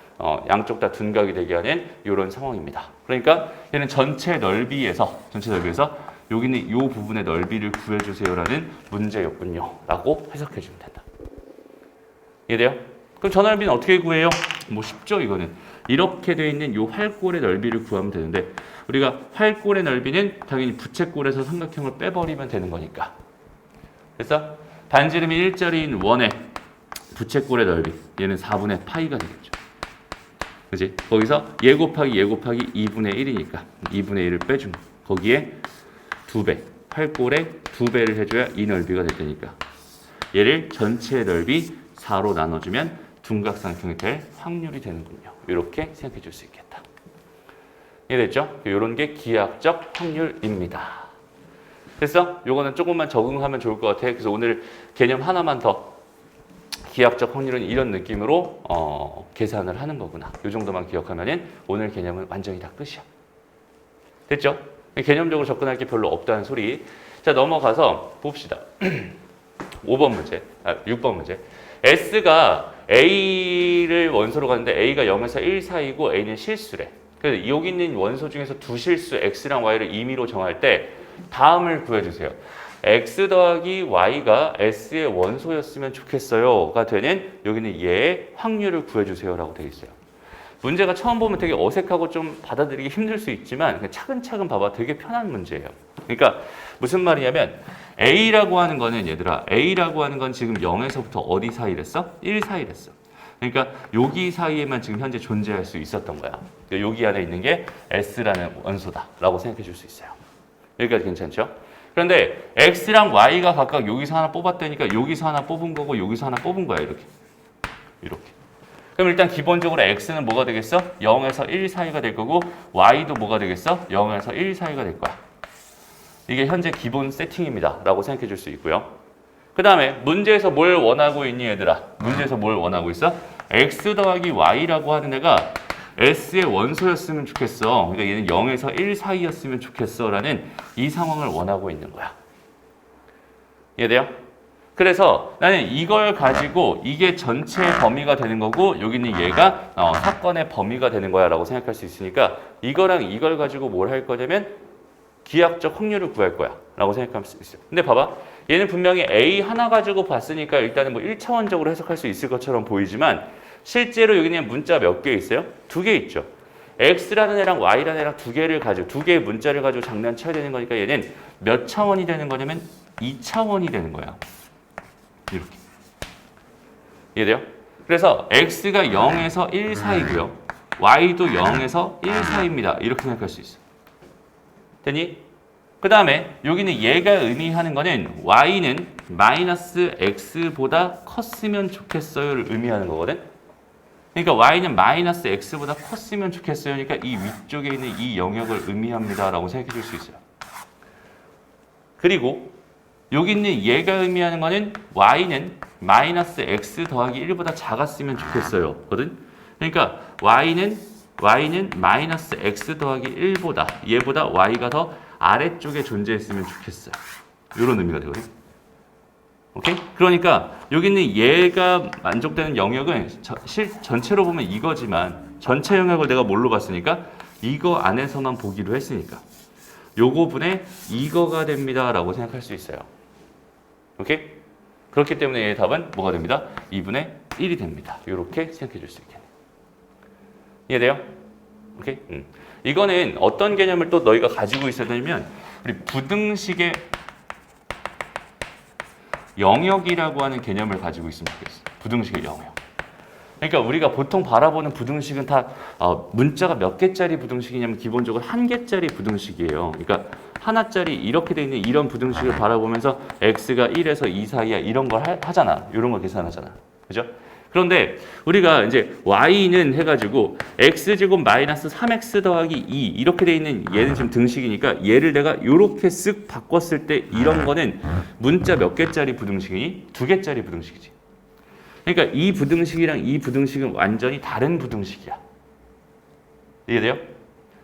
양쪽 다 둔각이 되게 하는 이런 상황입니다. 그러니까 얘는 전체 넓이에서 여기는 이 부분의 넓이를 구해주세요라는 문제였군요. 라고 해석해주면 된다. 이해돼요? 그럼 저 넓이는 어떻게 구해요? 뭐 쉽죠 이거는. 이렇게 돼 있는 이 활골의 넓이를 구하면 되는데 우리가 활골의 넓이는 당연히 부채꼴에서 삼각형을 빼버리면 되는 거니까. 그래서 반지름이 1짜리인 원의 부채꼴의 넓이 얘는 4분의 파이가 되겠죠. 그지? 거기서 얘 곱하기 2분의 1이니까 2분의 1을 빼주면 거기에 2배, 활골에 2배를 해줘야 이 넓이가 될 테니까 얘를 전체 넓이 4로 나눠주면 둔각삼각형이 될 확률이 되는군요. 이렇게 생각해 줄 수 있겠다. 이해됐죠? 이런 게 기하학적 확률입니다. 됐어? 요거는 조금만 적응하면 좋을 것 같아. 그래서 오늘 개념 하나만 더 기하학적 확률은 이런 느낌으로 계산을 하는 거구나. 이 정도만 기억하면은 오늘 개념은 완전히 다 끝이야. 됐죠? 개념적으로 접근할 게 별로 없다는 소리. 자, 넘어가서 봅시다. 6번 문제. S가 A를 원소로 가는데 A가 0에서 1 사이고 A는 실수래. 그래서 여기 있는 원소 중에서 두 실수 X랑 Y를 임의로 정할 때 다음을 구해주세요. X 더하기 Y가 S의 원소였으면 좋겠어요가 되는 여기는 얘의 확률을 구해주세요 라고 되어 있어요. 문제가 처음 보면 되게 어색하고 좀 받아들이기 힘들 수 있지만 차근차근 봐봐 되게 편한 문제예요. 그러니까 무슨 말이냐면 A라고 하는 거는 얘들아 A라고 하는 건 지금 0에서부터 어디 사이랬어? 1 사이랬어. 그러니까 여기 사이에만 지금 현재 존재할 수 있었던 거야. 여기 안에 있는 게 S라는 원소다 라고 생각해 줄 수 있어요. 여기까지 괜찮죠? 그런데 X랑 Y가 각각 여기서 하나 뽑았다니까 여기서 하나 뽑은 거고 여기서 하나 뽑은 거야. 이렇게. 그럼 일단 기본적으로 X는 뭐가 되겠어? 0에서 1 사이가 될 거고 Y도 뭐가 되겠어? 0에서 1 사이가 될 거야. 이게 현재 기본 세팅입니다. 라고 생각해 줄 수 있고요. 그 다음에 문제에서 뭘 원하고 있니 얘들아? 문제에서 뭘 원하고 있어? X 더하기 Y라고 하는 애가 S의 원소였으면 좋겠어. 그러니까 얘는 0에서 1 사이였으면 좋겠어. 라는 이 상황을 원하고 있는 거야. 이해돼요? 그래서 나는 이걸 가지고 이게 전체의 범위가 되는 거고 여기는 얘가 사건의 범위가 되는 거야 라고 생각할 수 있으니까 이거랑 이걸 가지고 뭘 할 거냐면 기하학적 확률을 구할 거야 라고 생각할 수 있어요. 근데 봐봐. 얘는 분명히 A 하나 가지고 봤으니까 일단은 뭐 1차원적으로 해석할 수 있을 것처럼 보이지만 실제로 여기는 문자 몇 개 있어요? 2개 있죠. X라는 애랑 Y라는 애랑 두 개의 문자를 가지고 장난쳐야 되는 거니까 얘는 몇 차원이 되는 거냐면 2차원이 되는 거야. 이렇게. 이해돼요? 그래서 X가 0에서 1 사이고요. Y도 0에서 1 사이입니다. 이렇게 생각할 수 있어. 되니? 그 다음에 여기는 얘가 의미하는 거는 Y는 마이너스 X보다 컸으면 좋겠어요를 의미하는 거거든. 그러니까 Y는 마이너스 X보다 컸으면 좋겠어요. 그러니까 이 위쪽에 있는 이 영역을 의미합니다. 라고 생각해 줄 수 있어요. 그리고 여기 있는 얘가 의미하는 거는 Y는 마이너스 X 더하기 1보다 작았으면 좋겠어요. 거든. 그러니까 Y는 마이너스 X 더하기 1보다 얘보다 Y가 더 아래쪽에 존재했으면 좋겠어요. 이런 의미가 되거든요. 오케이? 그러니까 여기 있는 얘가 만족되는 영역은 전체로 보면 이거지만 전체 영역을 내가 뭘로 봤으니까 이거 안에서만 보기로 했으니까 요거 분의 이거가 됩니다 라고 생각할 수 있어요. 오케이? 그렇기 때문에 얘의 답은 뭐가 됩니다? 2분의 1이 됩니다. 이렇게 생각해 줄 수 있겠네요. 이해돼요? 오케이? 이거는 어떤 개념을 또 너희가 가지고 있어야 되냐면 우리 부등식의 영역이라고 하는 개념을 가지고 있으면 좋겠어. 부등식의 영역. 그러니까 우리가 보통 바라보는 부등식은 다 문자가 몇 개짜리 부등식이냐면 기본적으로 한 개짜리 부등식이에요. 그러니까 하나짜리 이렇게 돼 있는 이런 부등식을 바라보면서 x가 1에서 2 사이야 이런 걸 하잖아. 이런 걸 계산하잖아. 그죠? 그런데 우리가 이제 y는 해가지고 x제곱 마이너스 3x 더하기 2 이렇게 돼 있는 얘는 지금 등식이니까 얘를 내가 이렇게 쓱 바꿨을 때 이런 거는 문자 몇 개짜리 부등식이니? 2개짜리 부등식이지. 그러니까 이 부등식이랑 이 부등식은 완전히 다른 부등식이야. 이해돼요?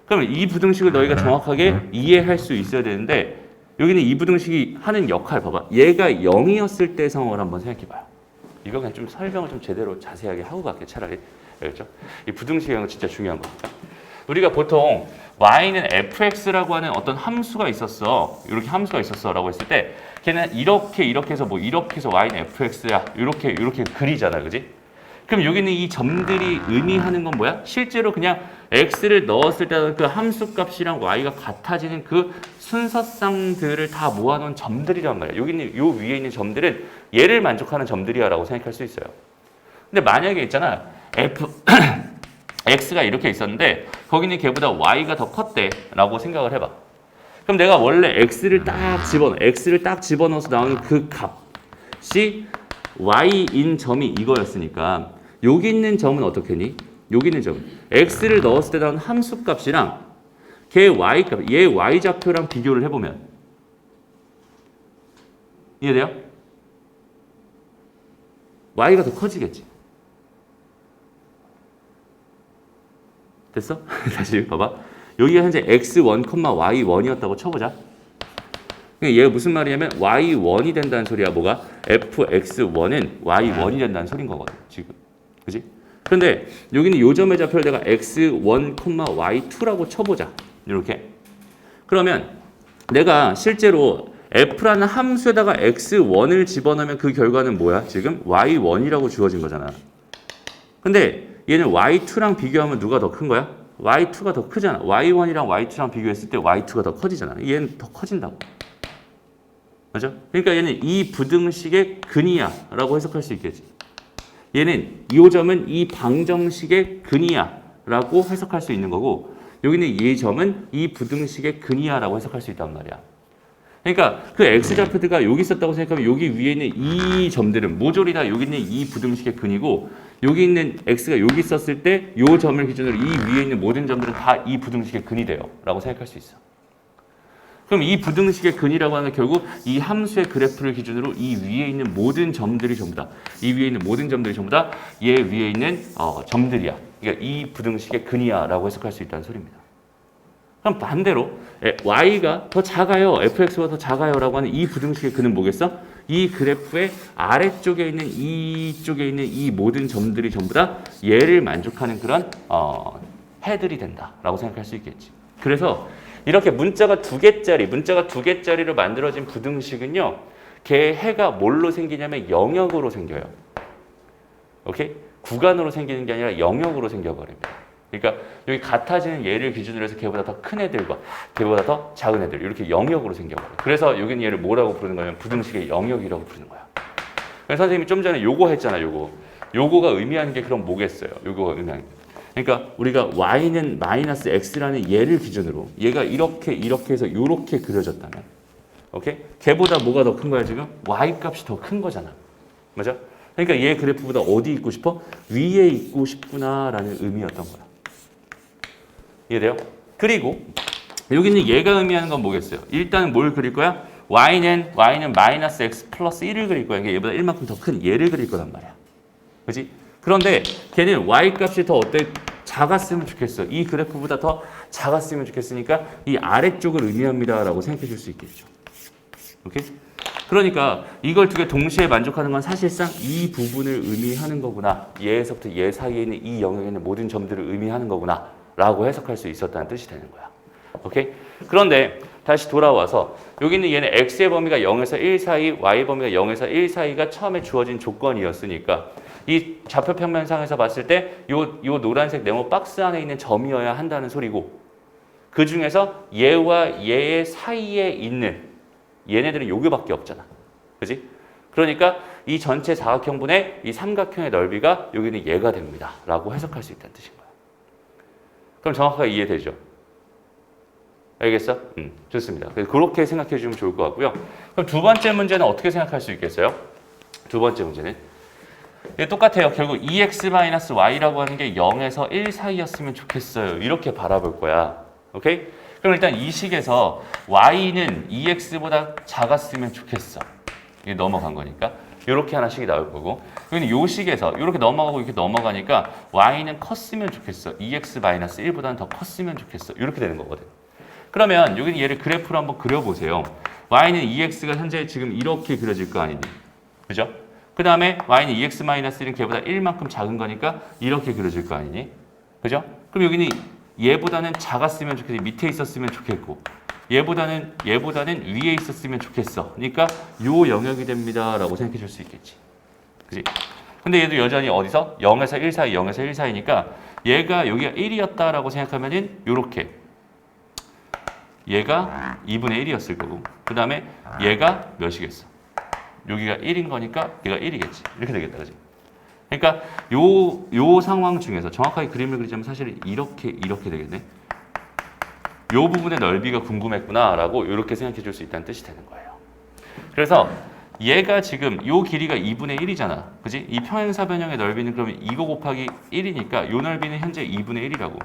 그러면 이 부등식을 너희가 정확하게 이해할 수 있어야 되는데 여기는 이 부등식이 하는 역할 봐봐. 얘가 0이었을 때 상황을 한번 생각해봐요. 이거 그냥 좀 설명을 좀 제대로 자세하게 하고 갈게 차라리. 알겠죠? 이 부등식의 영역은 진짜 중요한 거니까. 우리가 보통 y는 fx라고 하는 어떤 함수가 있었어. 이렇게 함수가 있었어라고 했을 때 걔는 이렇게 해서 뭐 이렇게 해서 y는 fx야. 이렇게 그리잖아. 그지? 그럼 여기는 이 점들이 의미하는 건 뭐야? 실제로 그냥 x를 넣었을 때 그 함수 값이랑 y가 같아지는 그 순서쌍들을 다 모아놓은 점들이란 말이야. 여기는 요 위에 있는 점들은 얘를 만족하는 점들이야라고 생각할 수 있어요. 근데 만약에 있잖아. x가 이렇게 있었는데 거기는 걔보다 y가 더 컸대라고 생각을 해봐. 그럼 내가 원래 x를 딱 집어넣어서 나오는 그 값이 y인 점이 이거였으니까 여기 있는 점은 어떻게니? 여기 있는 점 x를 넣었을 때 나오는 함수 값이랑 걔 y값, 얘 y좌표랑 비교를 해보면 이해돼요? y가 더 커지겠지. 됐어? 다시 봐봐. 여기가 현재 x1, y1이었다고 쳐보자. 얘가 무슨 말이냐면 y1이 된다는 소리야. 뭐가? fx1은 y1이 된다는 소린 거거든. 지금. 그지? 그런데 여기는 요 점의 좌표를 내가 x1, y2라고 쳐보자. 이렇게. 그러면 내가 실제로 f라는 함수에다가 x1을 집어넣으면 그 결과는 뭐야? 지금 y1이라고 주어진 거잖아. 근데 얘는 y2랑 비교하면 누가 더 큰 거야? y2가 더 크잖아. y1이랑 y2랑 비교했을 때 y2가 더 커지잖아. 얘는 더 커진다고. 맞죠? 그러니까 얘는 이 부등식의 근이야 라고 해석할 수 있겠지. 얘는 이 점은 이 방정식의 근이야 라고 해석할 수 있는 거고 여기는 이 점은 이 부등식의 근이야 라고 해석할 수 있단 말이야. 그러니까 그 x좌표가 여기 있었다고 생각하면 여기 위에 있는 이 점들은 모조리 다 여기 있는 이 부등식의 근이고 여기 있는 x가 여기 있었을 때 이 점을 기준으로 이 위에 있는 모든 점들은 다 이 부등식의 근이 돼요 라고 생각할 수 있어. 그럼 이 부등식의 근이라고 하는 건 결국 이 함수의 그래프를 기준으로 이 위에 있는 모든 점들이 전부 다 이 위에 있는 모든 점들이 전부 다 얘 위에 있는 점들이야. 그러니까 이 부등식의 근이야 라고 해석할 수 있다는 소리입니다. 그럼 반대로 y가 더 작아요. fx보다 더 작아요 라고 하는 이 부등식의 근은 뭐겠어? 이 그래프의 아래쪽에 있는 이쪽에 있는 이 모든 점들이 전부 다 얘를 만족하는 그런 해들이 된다 라고 생각할 수 있겠지. 그래서 이렇게 문자가 두 개짜리로 만들어진 부등식은요. 걔 해가 뭘로 생기냐면 영역으로 생겨요. 오케이? 구간으로 생기는 게 아니라 영역으로 생겨버립니다. 그러니까 여기 같아지는 얘를 기준으로 해서 걔보다 더 큰 애들과 걔보다 더 작은 애들 이렇게 영역으로 생겨버려요. 그래서 여기는 얘를 뭐라고 부르는 거냐면 부등식의 영역이라고 부르는 거야. 그래서 선생님이 좀 전에 요거 했잖아. 요거가 의미하는 게 그럼 뭐겠어요? 요거가 의미하는 게. 그러니까 우리가 y는 마이너스 x라는 얘를 기준으로 얘가 이렇게 해서 이렇게 그려졌다면 오케이? 걔보다 뭐가 더 큰 거야 지금? y 값이 더 큰 거잖아. 맞아? 그러니까 얘 그래프보다 어디 있고 싶어? 위에 있고 싶구나라는 의미였던 거야. 이해돼요? 그리고 여기는 얘가 의미하는 건 뭐겠어요? 일단은 뭘 그릴 거야? y는 마이너스 x 플러스 1을 그릴 거야. 그러니까 얘보다 1만큼 더 큰 얘를 그릴 거란 말이야. 그렇지? 그런데 걔는 y 값이 더 어때? 작았으면 좋겠어. 이 그래프보다 더 작았으면 좋겠으니까 이 아래쪽을 의미합니다라고 생각해 줄 수 있겠죠. 오케이? 그러니까 이걸 두 개 동시에 만족하는 건 사실상 이 부분을 의미하는 거구나. 얘에서부터 얘 사이에 있는 이 영역에 있는 모든 점들을 의미하는 거구나 라고 해석할 수 있었다는 뜻이 되는 거야. 오케이? 그런데 다시 돌아와서 여기는 얘는 x의 범위가 0에서 1 사이, y 범위가 0에서 1 사이가 처음에 주어진 조건이었으니까 이 좌표 평면상에서 봤을 때 요 노란색 네모 박스 안에 있는 점이어야 한다는 소리고 그 중에서 얘와 얘의 사이에 있는 얘네들은 요게밖에 없잖아. 그지? 그러니까 이 전체 사각형분의 이 삼각형의 넓이가 여기는 얘가 됩니다. 라고 해석할 수 있다는 뜻인 거야. 그럼 정확하게 이해되죠? 알겠어? 좋습니다. 그렇게 생각해 주면 좋을 것 같고요. 그럼 두 번째 문제는 어떻게 생각할 수 있겠어요? 두 번째 문제는 똑같아요. 결국 2x-y라고 하는 게 0에서 1 사이였으면 좋겠어요. 이렇게 바라볼 거야. 오케이? 그럼 일단 이 식에서 y는 2x보다 작았으면 좋겠어. 이게 넘어간 거니까. 이렇게 하나씩이 나올 거고. 여기는 요 식에서 이렇게 넘어가고 이렇게 넘어가니까 y는 컸으면 좋겠어. 2x-1보다는 더 컸으면 좋겠어. 이렇게 되는 거거든. 그러면 여기는 얘를 그래프로 한번 그려보세요. y는 2x가 현재 지금 이렇게 그려질 거 아니니? 그죠? 그 다음에 y는 2x-1은 걔보다 1만큼 작은 거니까 이렇게 그려질 거 아니니? 그죠? 그럼 여기는 얘보다는 작았으면 좋겠고 밑에 있었으면 좋겠고 얘보다는 위에 있었으면 좋겠어. 그러니까 요 영역이 됩니다. 라고 생각해 줄 수 있겠지. 그지? 근데 얘도 여전히 어디서? 0에서 1 사이, 0에서 1 사이니까 얘가 여기가 1이었다라고 생각하면은 요렇게 얘가 2분의 1이었을 거고 그 다음에 얘가 몇이겠어? 여기가 1인 거니까 얘가 1이겠지. 이렇게 되겠다. 그지? 그러니까 요 상황 중에서 정확하게 그림을 그리자면 사실 이렇게 되겠네. 요 부분의 넓이가 궁금했구나라고 이렇게 생각해 줄 수 있다는 뜻이 되는 거예요. 그래서 얘가 지금 요 길이가 2분의 1이잖아. 그지? 이 평행사변형의 넓이는 그러면 이거 곱하기 1이니까 요 넓이는 현재 2분의 1이라고.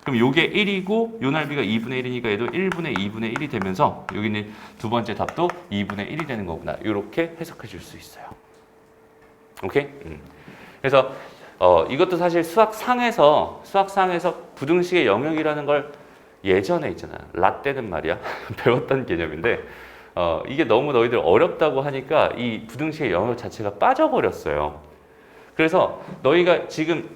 그럼 요게 1이고 요 넓이가 2분의 1이니까 얘도 1분의 2분의 1이 되면서 여기는 두 번째 답도 2분의 1이 되는 거구나. 이렇게 해석해 줄 수 있어요. 오케이? 그래서 이것도 사실 수학상에서 부등식의 영역이라는 걸 예전에 있잖아. 라떼는 말이야. 배웠던 개념인데 이게 너무 너희들 어렵다고 하니까 이 부등식의 영역 자체가 빠져버렸어요. 그래서 너희가 지금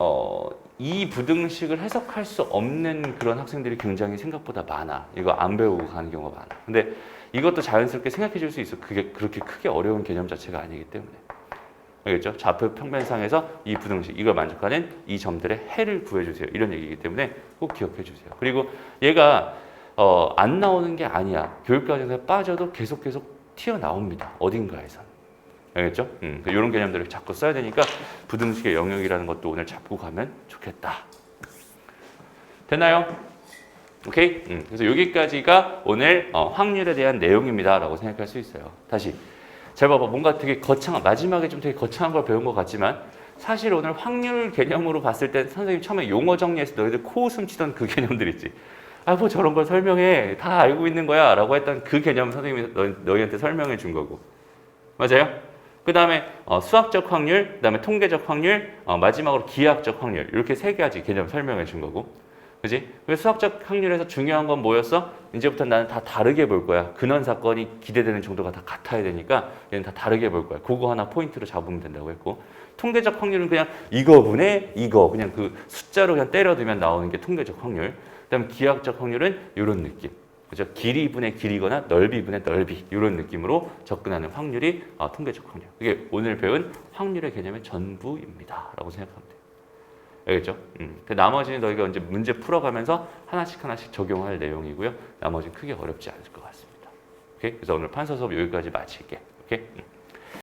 이 부등식을 해석할 수 없는 그런 학생들이 굉장히 생각보다 많아. 이거 안 배우고 가는 경우가 많아. 근데 이것도 자연스럽게 생각해 줄 수 있어. 그게 그렇게 크게 어려운 개념 자체가 아니기 때문에. 알겠죠? 좌표 평면상에서 이 부등식, 이걸 만족하는 이 점들의 해를 구해주세요. 이런 얘기이기 때문에 꼭 기억해 주세요. 그리고 얘가 안 나오는 게 아니야. 교육과정에서 빠져도 계속 튀어나옵니다. 어딘가에선. 알겠죠? 이런 개념들을 자꾸 써야 되니까 부등식의 영역이라는 것도 오늘 잡고 가면 좋겠다. 됐나요? 오케이? 그래서 여기까지가 오늘 확률에 대한 내용입니다. 라고 생각할 수 있어요. 다시. 잘 봐봐. 뭔가 되게 마지막에 좀 되게 거창한 걸 배운 것 같지만 사실 오늘 확률 개념으로 봤을 때 선생님 처음에 용어 정리해서 너희들 코웃음 치던 그 개념들 있지. 아, 뭐 저런 걸 설명해. 다 알고 있는 거야. 라고 했던 그 개념 선생님이 너희한테 설명해 준 거고. 맞아요? 그 다음에 수학적 확률, 그 다음에 통계적 확률, 마지막으로 기하학적 확률. 이렇게 세 가지 개념 설명해 준 거고. 그지? 그래서 수학적 확률에서 중요한 건 뭐였어? 이제부터 나는 다 다르게 볼 거야. 근원 사건이 기대되는 정도가 다 같아야 되니까 얘는 다 다르게 볼 거야. 그거 하나 포인트로 잡으면 된다고 했고 통계적 확률은 그냥 이거분의 이거 그냥 그 숫자로 그냥 때려두면 나오는 게 통계적 확률. 그다음에 기하학적 확률은 이런 느낌. 그죠? 길이분의 길이거나 넓이분의 넓이 이런 느낌으로 접근하는 확률이 통계적 확률. 이게 오늘 배운 확률의 개념의 전부입니다라고 생각하면 돼요. 알겠죠? 그 나머지는 너희가 이제 문제 풀어가면서 하나씩 적용할 내용이고요. 나머지는 크게 어렵지 않을 것 같습니다. 오케이? 그래서 오늘 판서 수업 여기까지 마칠게. 오케이?